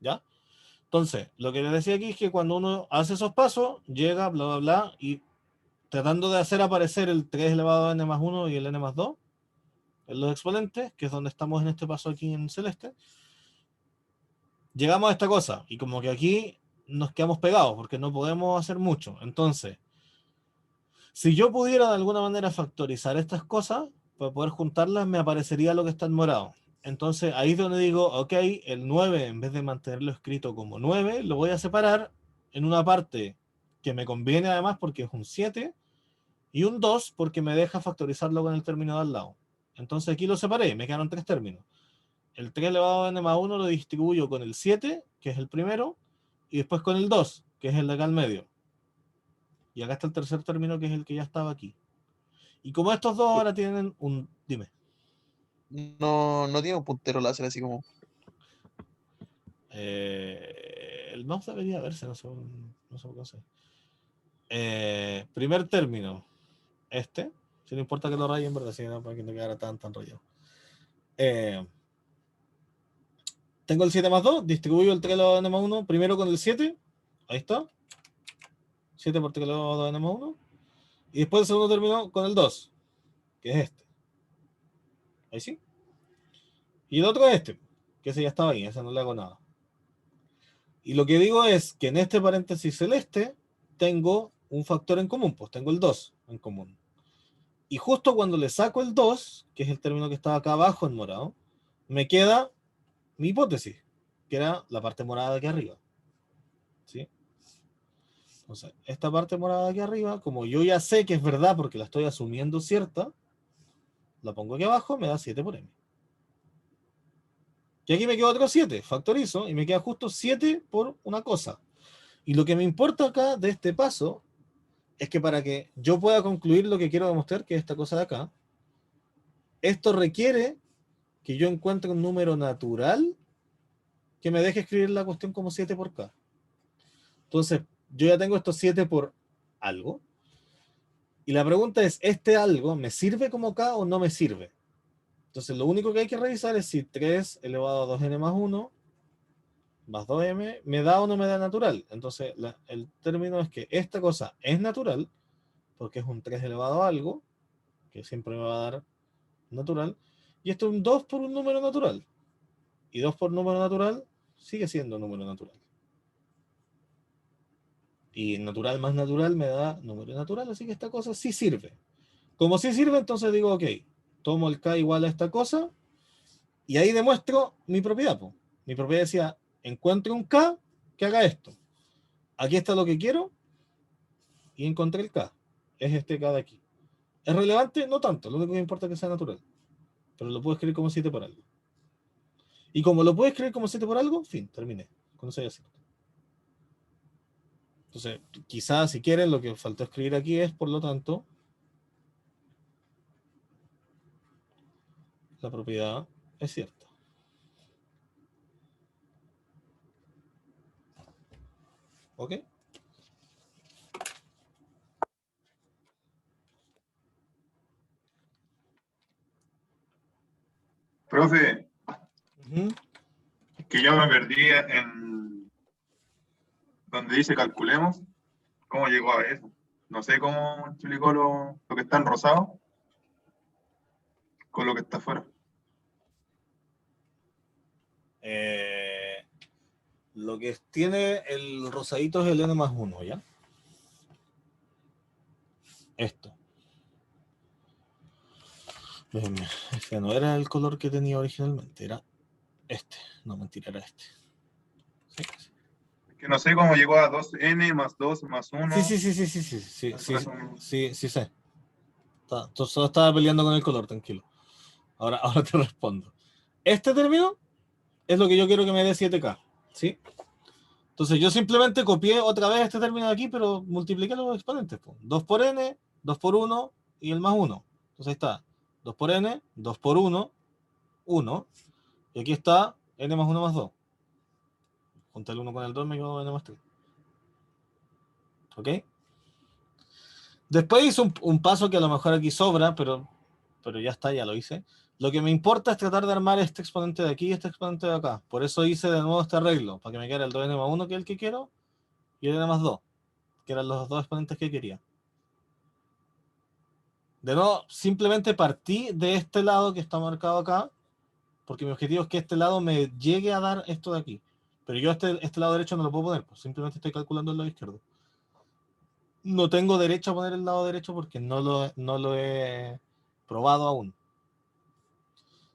Speaker 1: ¿Ya? Entonces, lo que les decía aquí es que cuando uno hace esos pasos, llega, bla, bla, bla, y tratando de hacer aparecer el 3 elevado a n más 1 y el n más 2 en los exponentes, que es donde estamos en este paso aquí en celeste, llegamos a esta cosa. Y como que aquí nos quedamos pegados porque no podemos hacer mucho. Entonces, si yo pudiera de alguna manera factorizar estas cosas, para poder juntarlas, me aparecería lo que está en morado. Entonces ahí es donde digo, ok, el 9, en vez de mantenerlo escrito como 9, lo voy a separar en una parte que me conviene además porque es un 7 y un 2 porque me deja factorizarlo con el término de al lado. Entonces aquí lo separé, me quedaron tres términos. El 3 elevado a n más 1 lo distribuyo con el 7, que es el primero, y después con el 2, que es el de acá al medio. Y acá está el tercer término, que es el que ya estaba aquí. Y como estos dos ahora tienen un... Dime.
Speaker 3: no tiene un puntero láser así como.
Speaker 1: El mouse debería verse, no sé por qué sé. Primer término, este. Si no importa que lo rayen, ¿verdad? Si no, para que no quedara tan rayado. Tengo el 7 más 2, distribuyo el 3 elevado a n más 1 primero con el 7. Ahí está. 7 por 3 elevado a n más 1. Y después el segundo término con el 2, que es este. Ahí sí. Y el otro es este, que ese ya estaba ahí, ese no le hago nada. Y lo que digo es que en este paréntesis celeste tengo un factor en común, pues tengo el 2 en común. Y justo cuando le saco el 2, que es el término que estaba acá abajo en morado, me queda mi hipótesis, que era la parte morada de aquí arriba. ¿Sí? Entonces, esta parte morada de aquí arriba, como yo ya sé que es verdad porque la estoy asumiendo cierta, la pongo aquí abajo, me da 7 por m. Y aquí me queda otro 7, factorizo, y me queda justo 7 por una cosa. Y lo que me importa acá de este paso es que para que yo pueda concluir lo que quiero demostrar, que es esta cosa de acá, esto requiere que yo encuentre un número natural que me deje escribir la cuestión como 7 por K. Entonces, yo ya tengo estos 7 por algo. Y la pregunta es, ¿este algo me sirve como K o no me sirve? Entonces, lo único que hay que revisar es si 3 elevado a 2n más 1 más 2m me da o no me da natural. Entonces, el término es que esta cosa es natural, porque es un 3 elevado a algo, que siempre me va a dar natural, y esto es un 2 por un número natural. Y 2 por número natural sigue siendo un número natural. Y natural más natural me da número natural, así que esta cosa sí sirve. Como sí sirve, entonces digo, ok, tomo el K igual a esta cosa, y ahí demuestro mi propiedad. Po. Mi propiedad decía, encuentro un K que haga esto. Aquí está lo que quiero, y encontré el K. Es este K de aquí. ¿Es relevante? No tanto, lo único que me importa es que sea natural. Pero lo puedo escribir como 7 por algo. Y como lo puedo escribir como 7 por algo, fin, terminé. Con eso ya cierto. Entonces, quizás si quieren, lo que faltó escribir aquí es, por lo tanto, la propiedad es cierta. ¿Ok?
Speaker 2: Profe,
Speaker 1: Uh-huh.
Speaker 2: es que yo me perdí en donde dice calculemos. ¿Cómo llegó a eso? No sé cómo explicó lo que está en rosado con lo que está afuera.
Speaker 1: Lo que tiene el rosadito es el n más 1, ¿ya? Esto. Ese no era el color que tenía originalmente, era este. No, mentira, era este. ¿Sí?
Speaker 2: Es que no sé cómo llegó a 2n más 2 más 1.
Speaker 1: Sí, sé. Solo estaba peleando con el color, tranquilo. Ahora te respondo. Este término es lo que yo quiero que me dé 7K, ¿sí? Entonces yo simplemente copié otra vez este término de aquí, pero multipliqué los exponentes. 2 por n, 2 por 1 y el más 1. Entonces ahí está. 2 por n, 2 por 1, 1. Y aquí está n más 1 más 2. Junta el 1 con el 2, me quedo n más 3. ¿Ok? Después hice un paso que a lo mejor aquí sobra, pero ya está, ya lo hice. Lo que me importa es tratar de armar este exponente de aquí y este exponente de acá. Por eso hice de nuevo este arreglo, para que me quede el 2n más 1, que es el que quiero, y el n más 2, que eran los dos exponentes que quería. De nuevo, simplemente partí de este lado que está marcado acá, porque mi objetivo es que este lado me llegue a dar esto de aquí. Pero yo este lado derecho no lo puedo poner, pues simplemente estoy calculando el lado izquierdo. No tengo derecho a poner el lado derecho porque no lo he probado aún.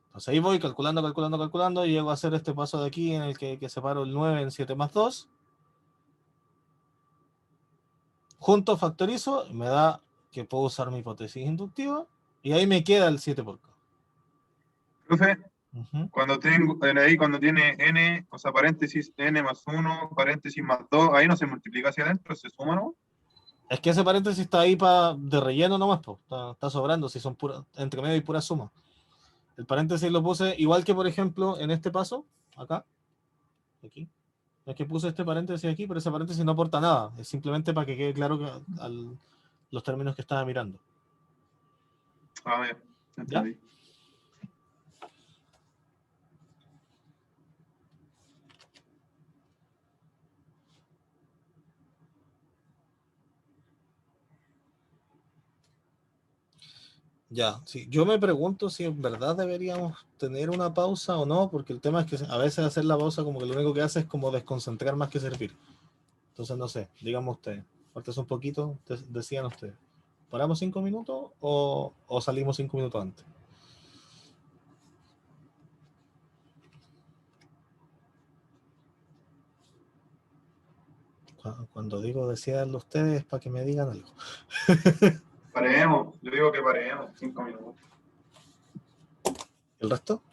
Speaker 1: Entonces ahí voy calculando, y llego a hacer este paso de aquí en el que separo el 9 en 7 más 2. Junto factorizo, me da que puedo usar mi hipótesis inductiva, y ahí me queda el 7 por K.
Speaker 2: Profe,
Speaker 1: Uh-huh.
Speaker 2: cuando tiene n, o sea, paréntesis n más 1, paréntesis más 2, ahí no se multiplica hacia adentro, se suma, ¿no?
Speaker 1: Es que ese paréntesis está ahí de relleno nomás, pues. Está sobrando, si son entre medio y pura suma. El paréntesis lo puse igual que, por ejemplo, en este paso, acá, aquí. Es que puse este paréntesis aquí, pero ese paréntesis no aporta nada. Es simplemente para que quede claro los términos que estaba mirando.
Speaker 2: Ah, ya, entendí.
Speaker 1: ¿Ya? Ya, sí. Yo me pregunto si en verdad deberíamos tener una pausa o no, porque el tema es que a veces hacer la pausa como que lo único que hace es como desconcentrar más que servir. Entonces, no sé, digamos ustedes. Faltas un poquito, decían ustedes. ¿Paramos 5 minutos o salimos 5 minutos antes? Cuando digo decíanlo ustedes es para que me digan algo.
Speaker 2: Paremos, yo digo que paremos, 5 minutos.
Speaker 1: ¿El resto?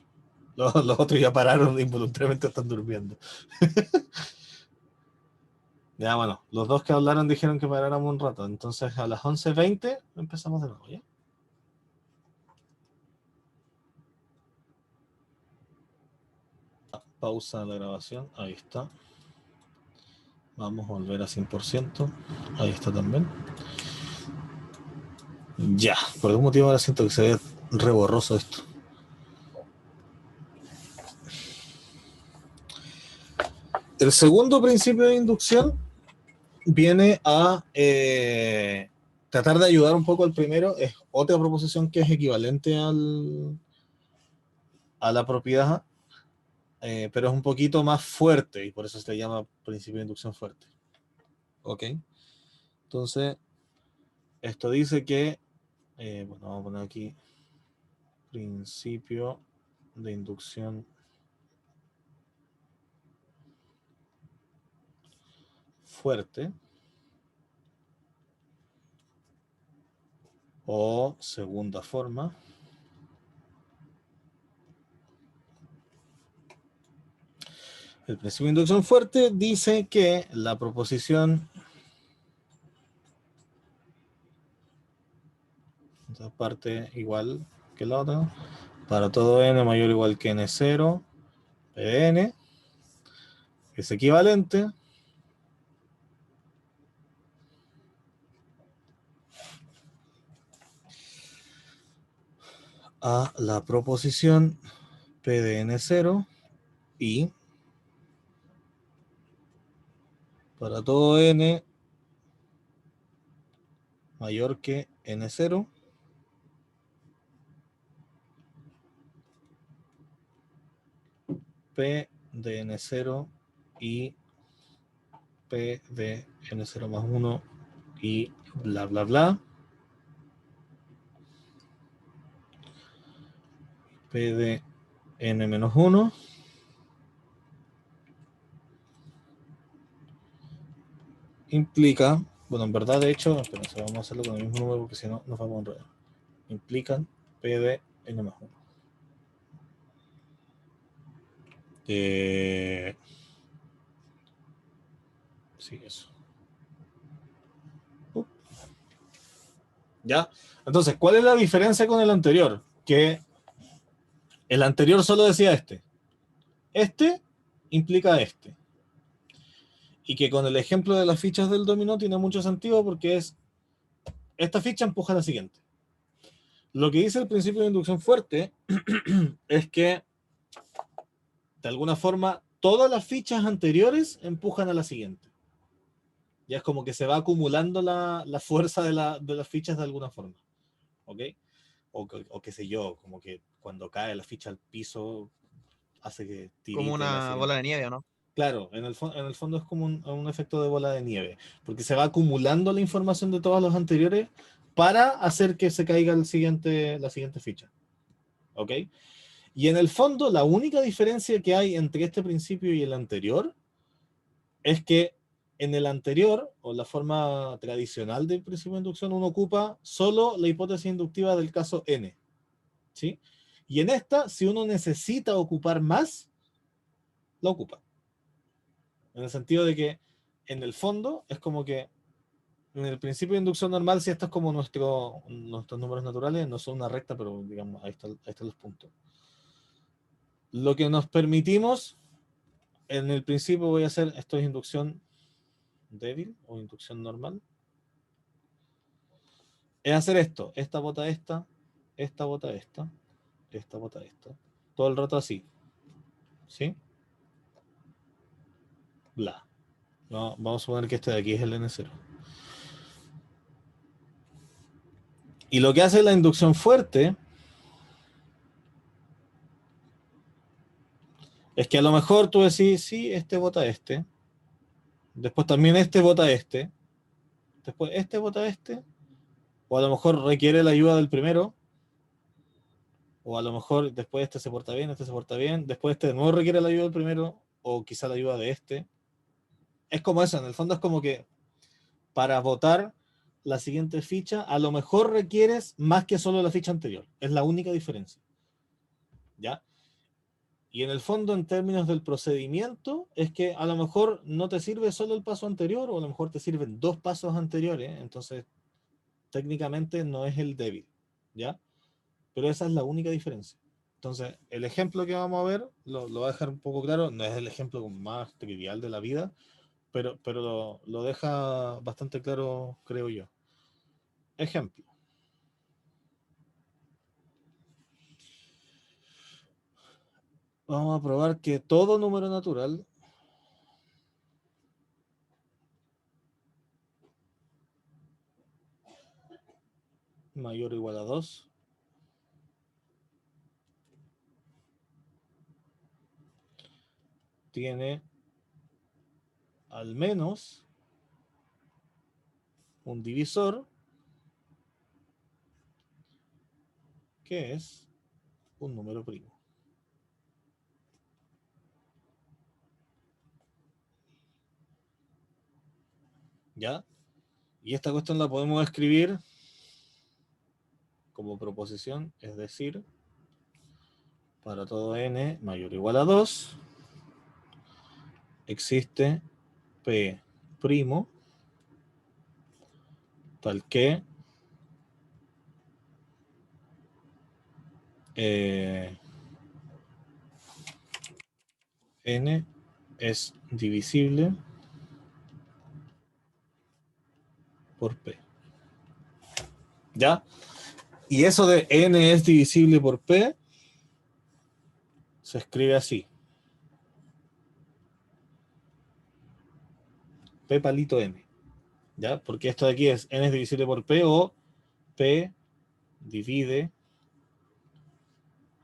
Speaker 1: Los otros ya pararon involuntariamente, están durmiendo. Ya, bueno, los dos que hablaron dijeron que paráramos un rato. Entonces a las 11:20 empezamos de nuevo, ¿ya? Pausa la grabación. Ahí está. Vamos a volver a 100%. Ahí está también. Ya, por algún motivo ahora siento que se ve re borroso esto. El segundo principio de inducción viene a tratar de ayudar un poco al primero. Es otra proposición que es equivalente a la propiedad, pero es un poquito más fuerte y por eso se le llama principio de inducción fuerte. ¿Ok? Entonces, esto dice que, bueno, vamos a poner aquí principio de inducción fuerte o segunda forma. El principio de inducción fuerte dice que la proposición, esta parte igual que la otra, para todo n mayor o igual que n0, p de n, es equivalente a la proposición p de n0 y para todo n mayor que n0, p de n0 y p de n0 más 1 y bla bla bla, p de n menos 1 implica, bueno, en verdad, de hecho, espérense, vamos a hacerlo con el mismo número porque si no nos vamos a enredar. Implican p de n más 1. Sí, eso. ¿Ya? Entonces, ¿cuál es la diferencia con el anterior? Que el anterior solo decía este. Este implica este. Y que con el ejemplo de las fichas del dominó tiene mucho sentido porque es esta ficha empuja a la siguiente. Lo que dice el principio de inducción fuerte es que de alguna forma todas las fichas anteriores empujan a la siguiente. Ya es como que se va acumulando la fuerza de las fichas de alguna forma. ¿Ok? O qué sé yo, como que cuando cae la ficha al piso hace que
Speaker 3: Como
Speaker 1: tirite la
Speaker 3: una
Speaker 1: siguiente.
Speaker 3: bola de nieve, ¿o no?
Speaker 1: Claro, en el fondo es como un efecto de bola de nieve, porque se va acumulando la información de todos los anteriores para hacer que se caiga la siguiente ficha. ¿Ok? Y en el fondo, la única diferencia que hay entre este principio y el anterior es que en el anterior, o la forma tradicional del principio de inducción, uno ocupa solo la hipótesis inductiva del caso n. ¿Sí? Y en esta, si uno necesita ocupar más, la ocupa. En el sentido de que, en el fondo, es como que en el principio de inducción normal, si esto es como nuestros números naturales, no son una recta, pero digamos, ahí están los puntos. Lo que nos permitimos, en el principio voy a hacer, esto es inducción débil o inducción normal, es hacer esto, esta bota esta bota esta bota esta, todo el rato así, ¿sí? Bla. No, vamos a suponer que este de aquí es el N0. Y lo que hace la inducción fuerte es que a lo mejor tú decís, sí, este vota este, después también este vota este, después este vota este, o a lo mejor requiere la ayuda del primero, o a lo mejor después este se porta bien, después este de nuevo requiere la ayuda del primero, o quizá la ayuda de este. Es como eso, en el fondo es como que para votar la siguiente ficha, a lo mejor requieres más que solo la ficha anterior. Es la única diferencia. ¿Ya? Y en el fondo, en términos del procedimiento, es que a lo mejor no te sirve solo el paso anterior, o a lo mejor te sirven dos pasos anteriores, entonces técnicamente no es el débil, ¿ya? Pero esa es la única diferencia. Entonces, el ejemplo que vamos a ver, lo voy a dejar un poco claro, no es el ejemplo más trivial de la vida, pero lo deja bastante claro, creo yo. Ejemplo. Vamos a probar que todo número natural mayor o igual a 2 tiene al menos un divisor que es un número primo. ¿Ya? Y esta cuestión la podemos escribir como proposición, es decir, para todo n mayor o igual a 2, existe P' tal que n es divisible por P. ¿Ya? Y eso de n es divisible por P se escribe así. P palito n. ¿Ya? Porque esto de aquí es n es divisible por P o P divide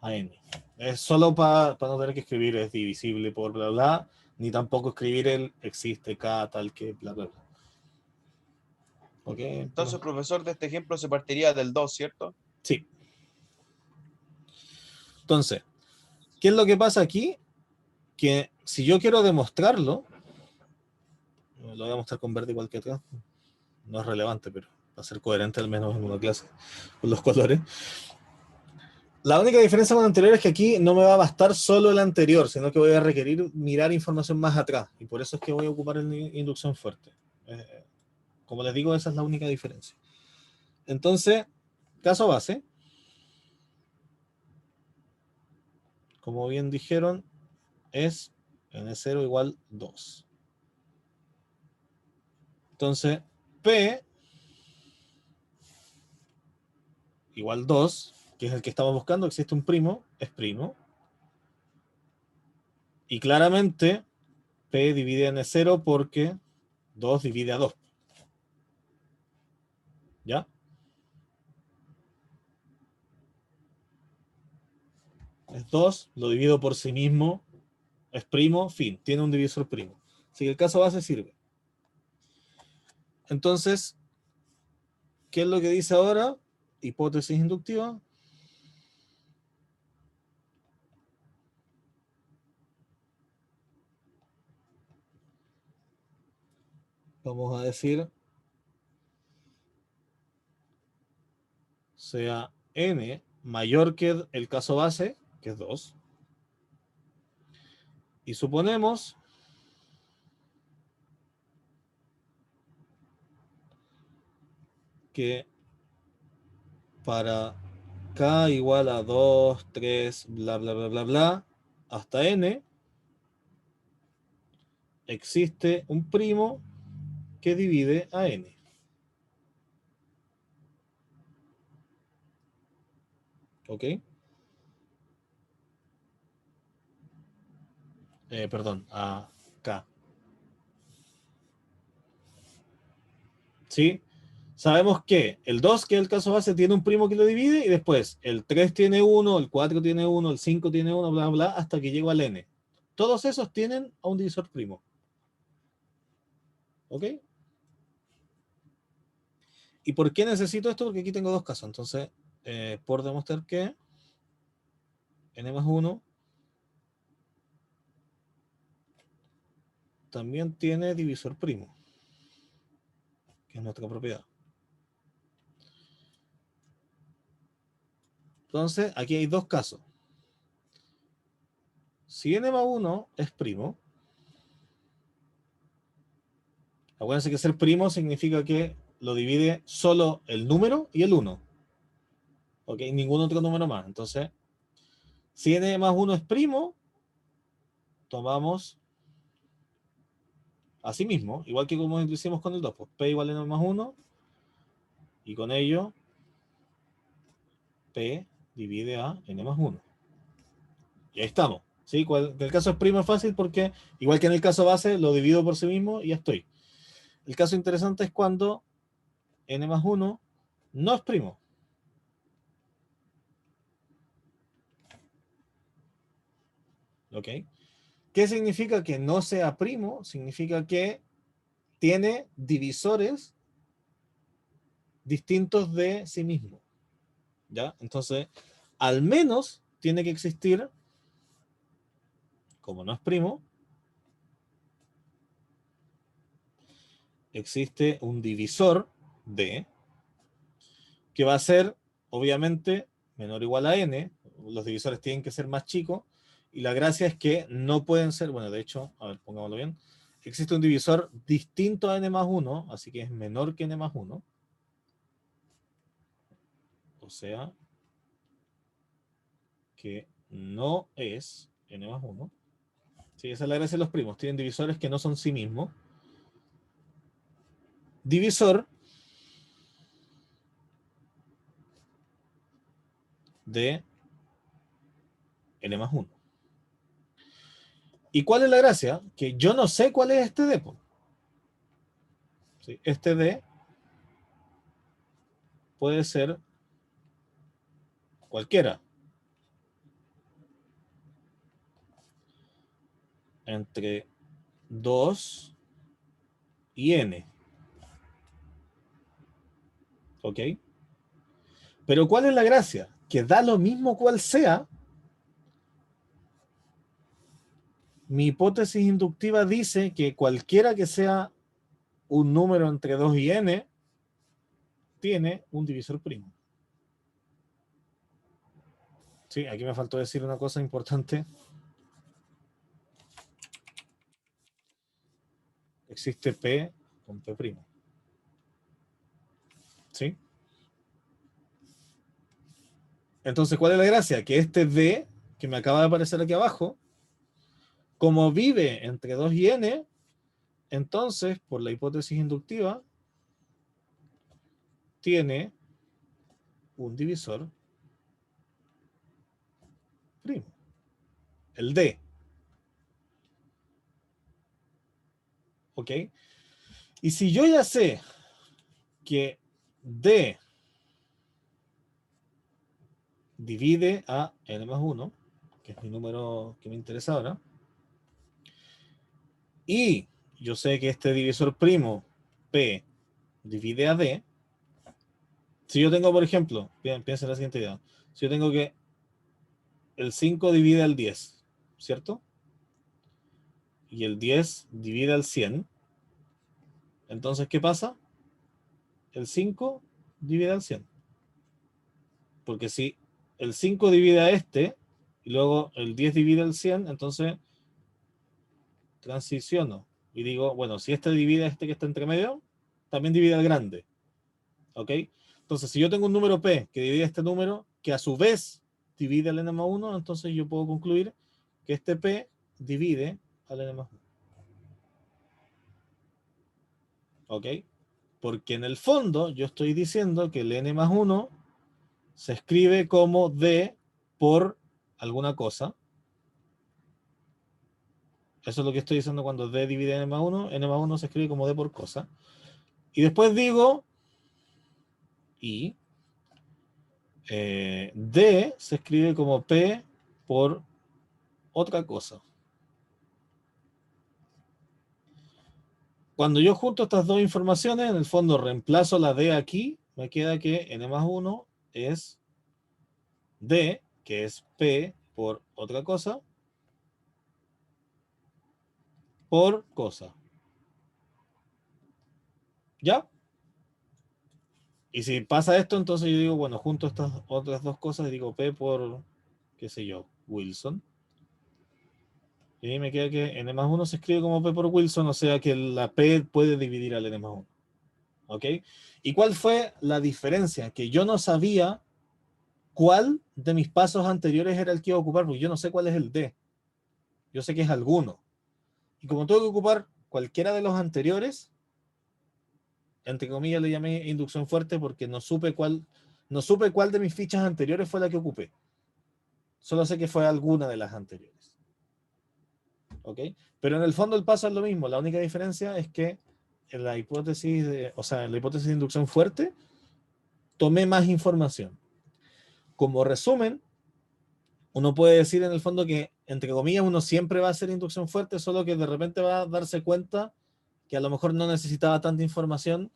Speaker 1: a n. Es solo para no tener que escribir es divisible por bla bla, ni tampoco escribir el existe k tal que bla bla bla. ¿Ok?
Speaker 3: Entonces, profesor, de este ejemplo se partiría del 2, ¿cierto?
Speaker 1: Sí. Entonces, ¿qué es lo que pasa aquí? Que si yo quiero demostrarlo, lo voy a mostrar con verde igual que acá, no es relevante, pero va a ser coherente al menos en una clase con los colores. La única diferencia con el anterior es que aquí no me va a bastar solo el anterior, sino que voy a requerir mirar información más atrás, y por eso es que voy a ocupar la inducción fuerte. Como les digo, esa es la única diferencia. Entonces, caso base, como bien dijeron, es n0 igual 2. Entonces, P igual 2, que es el que estamos buscando, existe un primo, es primo. Y claramente, P divide n0 porque 2 divide a 2. ¿Ya? Es 2, lo divido por sí mismo, es primo, fin, tiene un divisor primo. Así que el caso base sirve. Entonces, ¿qué es lo que dice ahora? Hipótesis inductiva. Vamos a decir, sea n mayor que el caso base, que es 2. Y suponemos que para k igual a 2, 3, bla, bla, bla, bla, bla, hasta n, existe un primo que divide a n. ¿Ok? Perdón, a k. ¿Sí? Sabemos que el 2, que es el caso base, tiene un primo que lo divide, y después el 3 tiene 1, el 4 tiene 1, el 5 tiene 1, bla, bla, hasta que llego al n. Todos esos tienen a un divisor primo. ¿Ok? ¿Y por qué necesito esto? Porque aquí tengo dos casos. Entonces, por demostrar que n más 1 también tiene divisor primo, que es nuestra propiedad. Entonces, aquí hay dos casos. si n más 1 es primo, acuérdense que ser primo significa que lo divide solo el número y el 1. ¿Ok? Ningún otro número más. Entonces, si n más 1 es primo, tomamos así mismo, igual que como lo hicimos con el 2, pues p igual a n más 1, y con ello p divide a n más 1. Y ahí estamos. ¿Sí? El caso es primo es fácil porque, igual que en el caso base, lo divido por sí mismo y ya estoy. El caso interesante es cuando n más 1 no es primo. ¿Ok? ¿Qué significa que no sea primo? Significa que tiene divisores distintos de sí mismo. ¿Ya? Entonces, al menos tiene que existir, como no es primo, existe un divisor de, que va a ser, obviamente, menor o igual a n. Los divisores tienen que ser más chicos, y la gracia es que no pueden ser, bueno, de hecho, a ver, pongámoslo bien, existe un divisor distinto a n más 1, así que es menor que n más 1. O sea, que no es n más 1. Sí, esa es la gracia de los primos. Tienen divisores que no son sí mismos. Divisor de n más 1. ¿Y cuál es la gracia? Que yo no sé cuál es este d. ¿Sí? Este d puede ser cualquiera entre 2 y n. ¿Ok? Pero ¿cuál es la gracia? Que da lo mismo cual sea. Mi hipótesis inductiva dice que cualquiera que sea un número entre 2 y n tiene un divisor primo. Sí, aquí me faltó decir una cosa importante. Existe P con P'. ¿Sí? Entonces, ¿cuál es la gracia? Que este D, que me acaba de aparecer aquí abajo, como vive entre 2 y n, entonces, por la hipótesis inductiva, tiene un divisor primo. El D. ¿Ok? Y si yo ya sé que D divide a n más 1, que es mi número que me interesa ahora, y yo sé que este divisor primo P divide a D, si yo tengo, por ejemplo, piensa en la siguiente idea, si yo tengo que el 5 divide al 10, ¿cierto? Y el 10 divide al 100, entonces, ¿qué pasa? El 5 divide al 100. Porque si el 5 divide a este, y luego el 10 divide al 100, entonces transiciono. Y digo, bueno, si este divide a este que está entre medio, también divide al grande. ¿Ok? Entonces, si yo tengo un número P que divide este número, que a su vez divide al n más 1, entonces yo puedo concluir que este P divide al n más 1. ¿Ok? Porque en el fondo yo estoy diciendo que el n más 1 se escribe como D por alguna cosa. Eso es lo que estoy diciendo cuando D divide n más 1. N más 1 se escribe como D por cosa. Y después digo, y D se escribe como P por otra cosa. Cuando yo junto estas dos informaciones, en el fondo reemplazo la D aquí, me queda que n más 1 es D, que es P por otra cosa, por cosa. ¿Ya? Y si pasa esto, entonces yo digo, bueno, junto estas otras dos cosas, digo P por, qué sé yo, Wilson. Y ahí me queda que n más 1 se escribe como P por Wilson, o sea que la P puede dividir al n más 1. ¿Ok? ¿Y cuál fue la diferencia? Que yo no sabía cuál de mis pasos anteriores era el que iba a ocupar, porque yo no sé cuál es el D. Yo sé que es alguno. Y como tengo que ocupar cualquiera de los anteriores, entre comillas le llamé inducción fuerte porque no supe cuál de mis fichas anteriores fue la que ocupé. Solo sé que fue alguna de las anteriores. ¿Ok? Pero en el fondo el paso es lo mismo. La única diferencia es que en la hipótesis de inducción fuerte, tomé más información. Como resumen, uno puede decir en el fondo que, entre comillas, uno siempre va a hacer inducción fuerte, solo que de repente va a darse cuenta que a lo mejor no necesitaba tanta información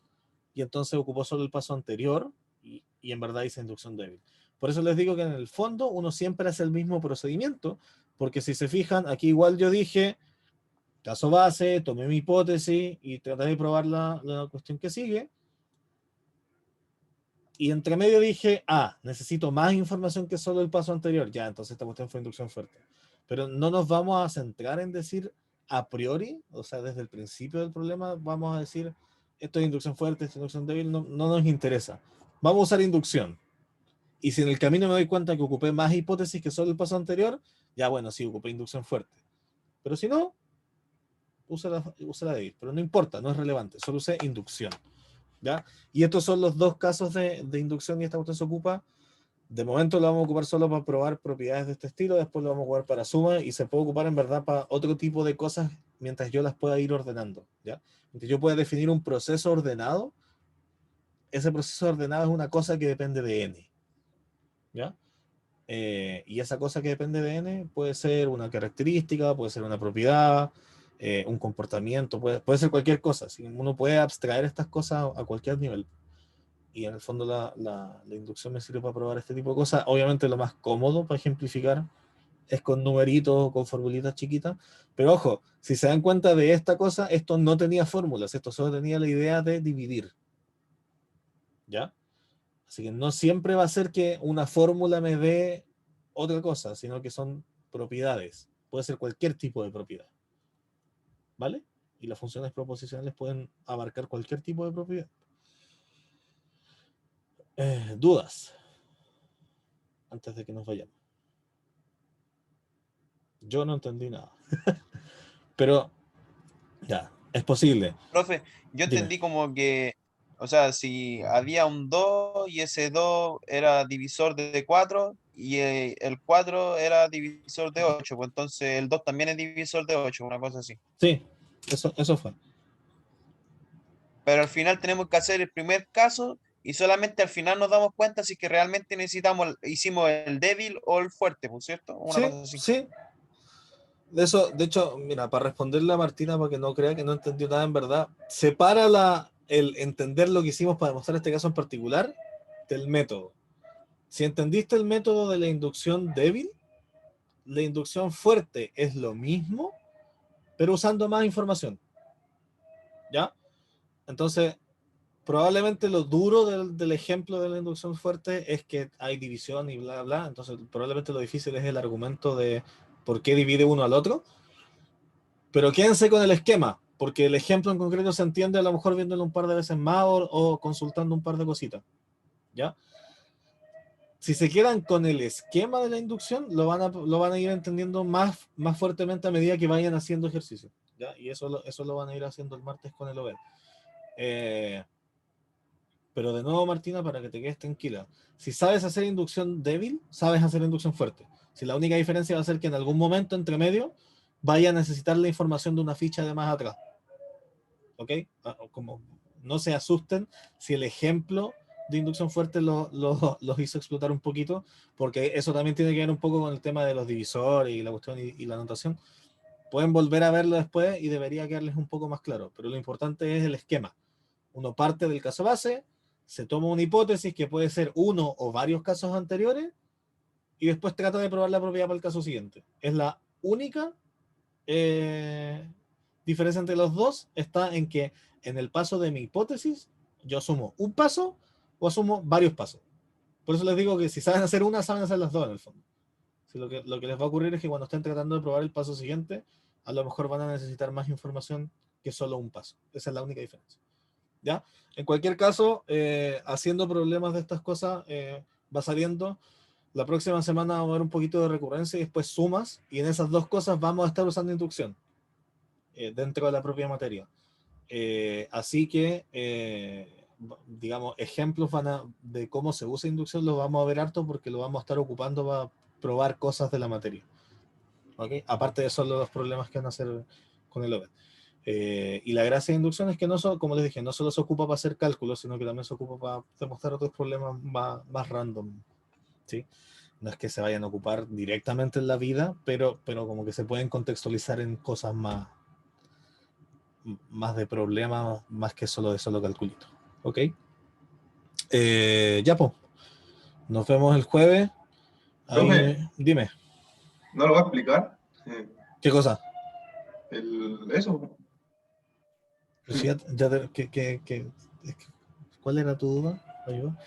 Speaker 1: y entonces ocupó solo el paso anterior y en verdad hice inducción débil. Por eso les digo que en el fondo uno siempre hace el mismo procedimiento, porque si se fijan, aquí igual yo dije caso base, tomé mi hipótesis y traté de probar la cuestión que sigue. Y entre medio dije, necesito más información que solo el paso anterior. Ya, entonces esta cuestión fue inducción fuerte. Pero no nos vamos a centrar en decir a priori, o sea, desde el principio del problema, vamos a decir, esto es inducción fuerte, esto es inducción débil, no nos interesa. Vamos a usar inducción. Y si en el camino me doy cuenta que ocupé más hipótesis que solo el paso anterior, ya bueno, sí, ocupé inducción fuerte. Pero si no, usa la débil. Pero no importa, no es relevante, solo usé inducción. ¿Ya? Y estos son los dos casos de inducción y esta cuestión se ocupa. De momento lo vamos a ocupar solo para probar propiedades de este estilo, después lo vamos a ocupar para suma y se puede ocupar en verdad para otro tipo de cosas mientras yo las pueda ir ordenando. ¿Ya? Mientras yo pueda definir un proceso ordenado, ese proceso ordenado es una cosa que depende de n. ¿Ya? Y esa cosa que depende de n puede ser una característica, puede ser una propiedad, un comportamiento, puede ser cualquier cosa. ¿Sí? Uno puede abstraer estas cosas a cualquier nivel. Y en el fondo la inducción me sirve para probar este tipo de cosas. Obviamente lo más cómodo para ejemplificar es con numeritos o con formulitas chiquitas. Pero ojo, si se dan cuenta de esta cosa, esto no tenía fórmulas, esto solo tenía la idea de dividir. ¿Ya? Así que no siempre va a ser que una fórmula me dé otra cosa, sino que son propiedades. Puede ser cualquier tipo de propiedad. ¿Vale? Y las funciones proposicionales pueden abarcar cualquier tipo de propiedad. ¿Dudas? Antes de que nos vayamos. Yo no entendí nada. Pero, ya, es posible.
Speaker 3: Profe, yo
Speaker 1: Dime.
Speaker 3: entendí como que, o sea, si había un 2 y ese 2 era divisor de 4 y el 4 era divisor de 8, pues entonces el 2 también es divisor de 8, una cosa así.
Speaker 1: Sí, eso fue.
Speaker 3: Pero al final tenemos que hacer el primer caso y solamente al final nos damos cuenta si es que realmente hicimos el débil o el fuerte, ¿por cierto? Una
Speaker 1: Sí,
Speaker 3: cosa así.
Speaker 1: sí. De hecho, mira, para responderle a Martina, para que no crea que no entendió nada en verdad, separa el entender lo que hicimos para demostrar este caso en particular del método. Si entendiste el método de la inducción débil, la inducción fuerte es lo mismo, pero usando más información. ¿Ya? Entonces, probablemente lo duro del ejemplo de la inducción fuerte es que hay división y bla, bla. Entonces, probablemente lo difícil es el argumento de por qué divide uno al otro. Pero quédense con el esquema, porque el ejemplo en concreto se entiende a lo mejor viéndolo un par de veces más o consultando un par de cositas. ¿Ya? Si se quedan con el esquema de la inducción, lo van a ir entendiendo más fuertemente a medida que vayan haciendo ejercicio. ¿Ya? Y eso lo van a ir haciendo el martes con el OVER. Pero de nuevo, Martina, para que te quedes tranquila, si sabes hacer inducción débil, sabes hacer inducción fuerte. Si la única diferencia va a ser que en algún momento entre medio vaya a necesitar la información de una ficha de más atrás. ¿Ok? Como no se asusten si el ejemplo de inducción fuerte los hizo explotar un poquito, porque eso también tiene que ver un poco con el tema de los divisores y la cuestión y la notación. Pueden volver a verlo después y debería quedarles un poco más claro, pero lo importante es el esquema. Uno parte del caso base, se toma una hipótesis que puede ser uno o varios casos anteriores y después trata de probar la propiedad para el caso siguiente. Es la única diferencia entre los dos, está en que en el paso de mi hipótesis yo asumo un paso o asumo varios pasos. Por eso les digo que si saben hacer una, saben hacer las dos en el fondo. Si lo que les va a ocurrir es que cuando estén tratando de probar el paso siguiente, a lo mejor van a necesitar más información que solo un paso. Esa es la única diferencia. ¿Ya? En cualquier caso, haciendo problemas de estas cosas, va saliendo. La próxima semana vamos a ver un poquito de recurrencia y después sumas, y en esas dos cosas vamos a estar usando inducción dentro de la propia materia. Así que, digamos, ejemplos de cómo se usa inducción los vamos a ver harto porque lo vamos a estar ocupando para probar cosas de la materia. ¿Okay? Aparte de eso, los problemas que van a hacer con el OVED. Y la gracia de inducción es que, como les dije, no solo se ocupa para hacer cálculos, sino que también se ocupa para demostrar otros problemas más random. ¿Sí? No es que se vayan a ocupar directamente en la vida, pero como que se pueden contextualizar en cosas más de problemas, más que solo calculito. ¿Ok? Ya, pues. Nos vemos el jueves.
Speaker 2: Profe,
Speaker 1: Dime.
Speaker 2: ¿no lo va a explicar?
Speaker 1: ¿Qué cosa?
Speaker 2: Eso.
Speaker 1: Pues ¿cuál era tu duda? ¿Ayuda?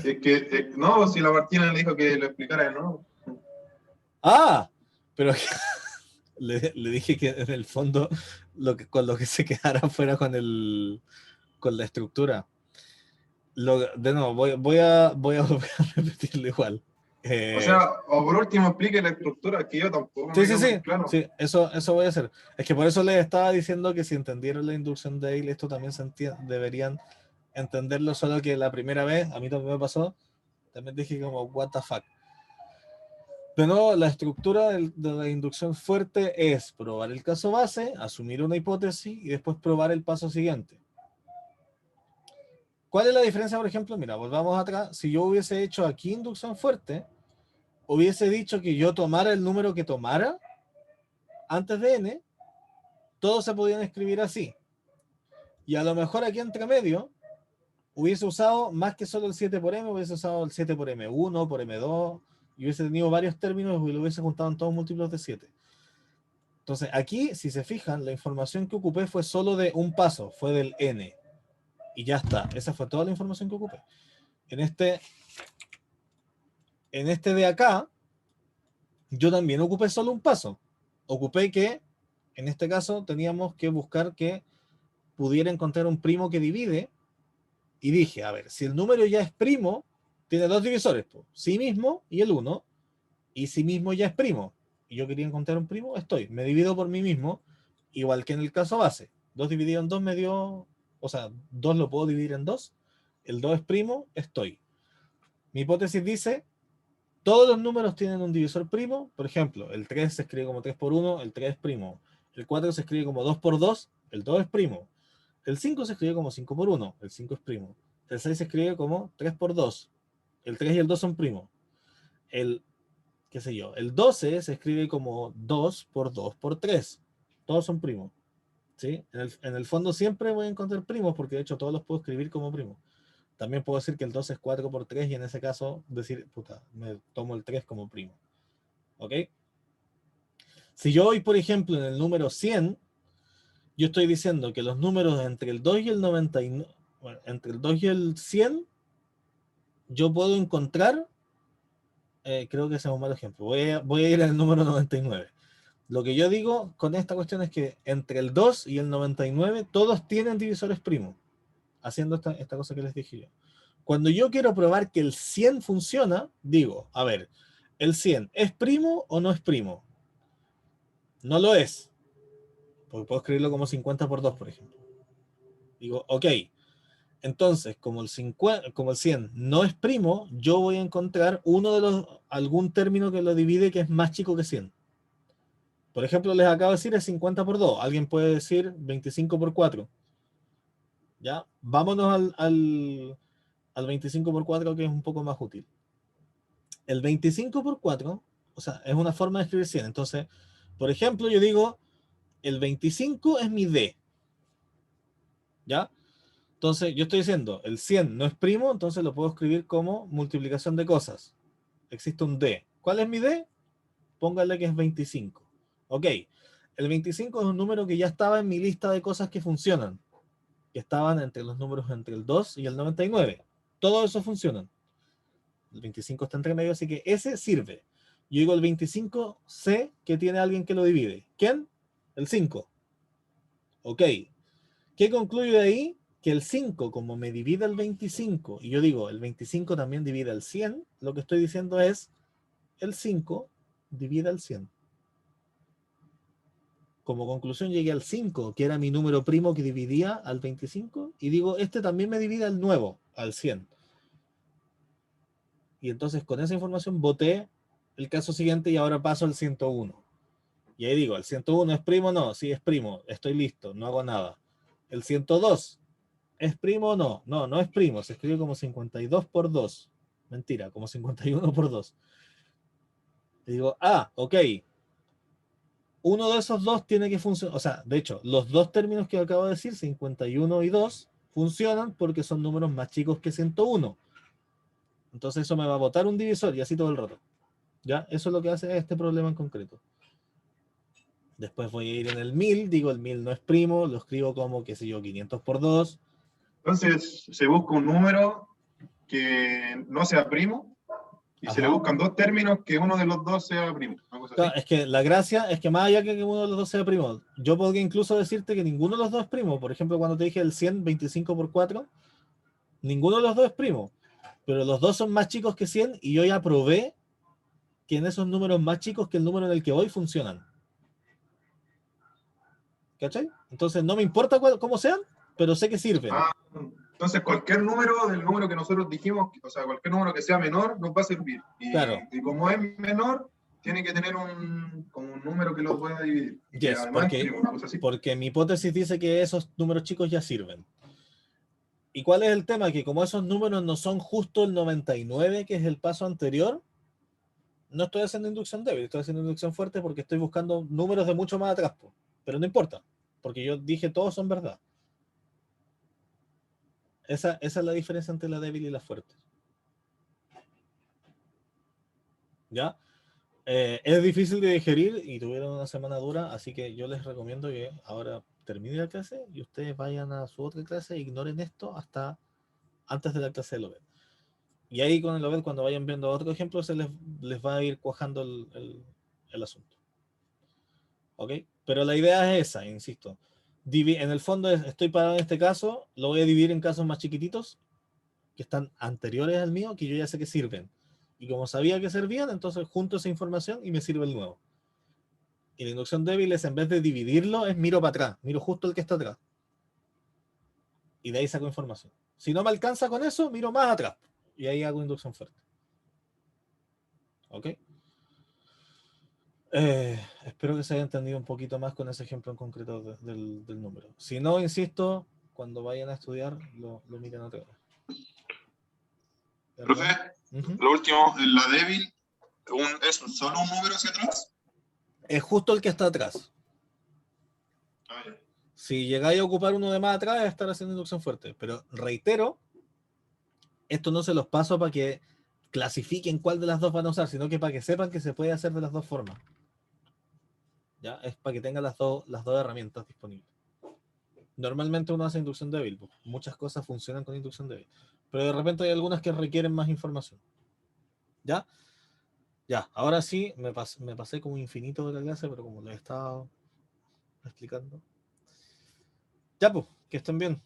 Speaker 2: Es que, no, si la Martina le dijo que lo explicara, ¿no?
Speaker 1: ¡Ah! Pero le dije que en el fondo con lo que se quedara fuera con la estructura. De nuevo, voy a volver a repetirlo igual.
Speaker 2: O sea, o por último explique la estructura, que yo tampoco me quedo muy claro.
Speaker 1: Sí, eso voy a hacer. Es que por eso les estaba diciendo que si entendieron la inducción de Hale, esto también deberían entenderlo, solo que la primera vez, a mí también me pasó, también dije como, what the fuck. De nuevo, la estructura de la inducción fuerte es probar el caso base, asumir una hipótesis y después probar el paso siguiente. ¿Cuál es la diferencia, por ejemplo? Mira, volvamos atrás. Si yo hubiese hecho aquí inducción fuerte, hubiese dicho que yo tomara el número que tomara antes de n, todos se podían escribir así. Y a lo mejor aquí entre medio hubiese usado más que solo el 7 por m, hubiese usado el 7 por m1, por m2, y hubiese tenido varios términos y lo hubiese juntado en todos múltiplos de 7. Entonces, aquí, si se fijan, la información que ocupé fue solo de un paso, fue del n. Y ya está. Esa fue toda la información que ocupé. En este de acá, yo también ocupé solo un paso. Ocupé que, en este caso, teníamos que buscar que pudiera encontrar un primo que divide. Y dije, a ver, si el número ya es primo, tiene dos divisores, pues, sí mismo y el 1. Y sí mismo ya es primo. Y yo quería encontrar un primo, me divido por mí mismo, igual que en el caso base. 2 dividido en 2 me dio, o sea, 2 lo puedo dividir en 2. El 2 es primo, estoy. Mi hipótesis dice, todos los números tienen un divisor primo. Por ejemplo, el 3 se escribe como 3 por 1, el 3 es primo. El 4 se escribe como 2 por 2, el 2 es primo. El 5 se escribe como 5 por 1, el 5 es primo. El 6 se escribe como 3 por 2, el 3 y el 2 son primos. El 12 se escribe como 2 por 2 por 3. Todos son primos. ¿Sí? En el fondo siempre voy a encontrar primos, porque de hecho todos los puedo escribir como primos. También puedo decir que el 12 es 4 por 3 y en ese caso decir, puta, me tomo el 3 como primo. ¿Ok? Si yo voy, por ejemplo, en el número 100, yo estoy diciendo que los números entre el 2 y el 99, bueno, entre el 2 y el 100, yo puedo encontrar, creo que ese es un mal ejemplo, voy a ir al número 99. Lo que yo digo con esta cuestión es que entre el 2 y el 99 todos tienen divisores primos, haciendo esta cosa que les dije yo. Cuando yo quiero probar que el 100 funciona, digo, a ver, ¿el 100 es primo o no es primo? No lo es, porque puedo escribirlo como 50 por 2, por ejemplo. Digo, ok, entonces, como el 100 no es primo, yo voy a encontrar algún término que lo divide que es más chico que 100. Por ejemplo, les acabo de decir es 50 por 2. Alguien puede decir 25 por 4. ¿Ya? Vámonos al 25 por 4, que es un poco más útil. El 25 por 4, o sea, es una forma de escribir 100. Entonces, por ejemplo, yo digo, el 25 es mi D. ¿Ya? Entonces, yo estoy diciendo, el 100 no es primo, entonces lo puedo escribir como multiplicación de cosas. Existe un D. ¿Cuál es mi D? Póngale que es 25. Ok. El 25 es un número que ya estaba en mi lista de cosas que funcionan, que estaban entre los números entre el 2 y el 99. Todo eso funcionan. El 25 está entre medio, así que ese sirve. Yo digo el 25, sé que tiene alguien que lo divide. ¿Quién? El 5. Ok. ¿Qué concluyo de ahí? Que el 5, como me divide el 25, y yo digo, el 25 también divide el 100, lo que estoy diciendo es, el 5 divide el 100. Como conclusión llegué al 5, que era mi número primo que dividía al 25, y digo, este también me divide al nuevo, al 100. Y entonces con esa información voté el caso siguiente y ahora paso al 101. Y ahí digo, ¿el 101 es primo? No, sí es primo, estoy listo, no hago nada. El 102, ¿es primo o no? No, no es primo, se escribe como 52 por 2. Mentira, como 51 por 2. Y digo, ok. Uno de esos dos tiene que funcionar. O sea, de hecho, los dos términos que acabo de decir, 51 y 2, funcionan porque son números más chicos que 101. Entonces eso me va a botar un divisor y así todo el rato. ¿Ya? Eso es lo que hace este problema en concreto. Después voy a ir en el 1000, digo el 1000 no es primo, lo escribo como, qué sé yo, 500 por 2.
Speaker 2: Entonces se busca un número que no sea primo y se le
Speaker 1: Ajá.
Speaker 2: buscan dos términos que uno de los dos sea primo. Una cosa
Speaker 1: Claro,
Speaker 2: así.
Speaker 1: es que la gracia es que más allá que uno de los dos sea primo, yo podría incluso decirte que ninguno de los dos es primo. Por ejemplo, cuando te dije el 100, 25 por 4, ninguno de los dos es primo. Pero los dos son más chicos que 100 y yo ya probé que en esos números más chicos que el número en el que voy funcionan. ¿Cachai? Entonces no me importa cómo sean, pero sé que sirven.
Speaker 2: Ah, entonces cualquier número del número que nosotros dijimos, o sea, cualquier número que sea menor nos va a servir.
Speaker 1: Claro.
Speaker 2: Y como es menor, tiene que tener como un número que lo pueda dividir. Y que además es primo, una cosa así.
Speaker 1: Porque mi hipótesis dice que esos números chicos ya sirven. ¿Y cuál es el tema? Que como esos números no son justo el 99, que es el paso anterior, no estoy haciendo inducción débil, estoy haciendo inducción fuerte porque estoy buscando números de mucho más atrás. Pero no importa, porque yo dije todos son verdad. Esa es la diferencia entre la débil y la fuerte. ¿Ya? Es difícil de digerir y tuvieron una semana dura, así que yo les recomiendo que ahora termine la clase y ustedes vayan a su otra clase e ignoren esto hasta antes de la clase de Lovell. Y ahí con el Lovell, cuando vayan viendo otro ejemplo, se les va a ir cuajando el asunto. ¿Ok? Pero la idea es esa, insisto. En el fondo estoy parado en este caso, lo voy a dividir en casos más chiquititos, que están anteriores al mío, que yo ya sé que sirven. Y como sabía que servían, entonces junto esa información y me sirve el nuevo. Y la inducción débil es, en vez de dividirlo, es miro para atrás, miro justo el que está atrás. Y de ahí saco información. Si no me alcanza con eso, miro más atrás. Y ahí hago inducción fuerte. ¿Ok? Espero que se haya entendido un poquito más con ese ejemplo en concreto del número. Si no, insisto, cuando vayan a estudiar, lo miren otra vez.
Speaker 2: Profe,
Speaker 1: Uh-huh.
Speaker 2: Lo último, la débil, ¿es solo un número hacia atrás?
Speaker 1: Es justo el que está atrás. Si llegáis a ocupar uno de más atrás, es estar haciendo inducción fuerte. Pero reitero, esto no se los paso para que clasifiquen cuál de las dos van a usar, sino que para que sepan que se puede hacer de las dos formas. ¿Ya? Es para que tengan las dos herramientas disponibles. Normalmente uno hace inducción débil, pues muchas cosas funcionan con inducción débil, pero de repente hay algunas que requieren más información. ¿Ya? Ya, ahora sí, me pasé como infinito de la clase, pero como lo he estado explicando. Ya, pues, que estén bien.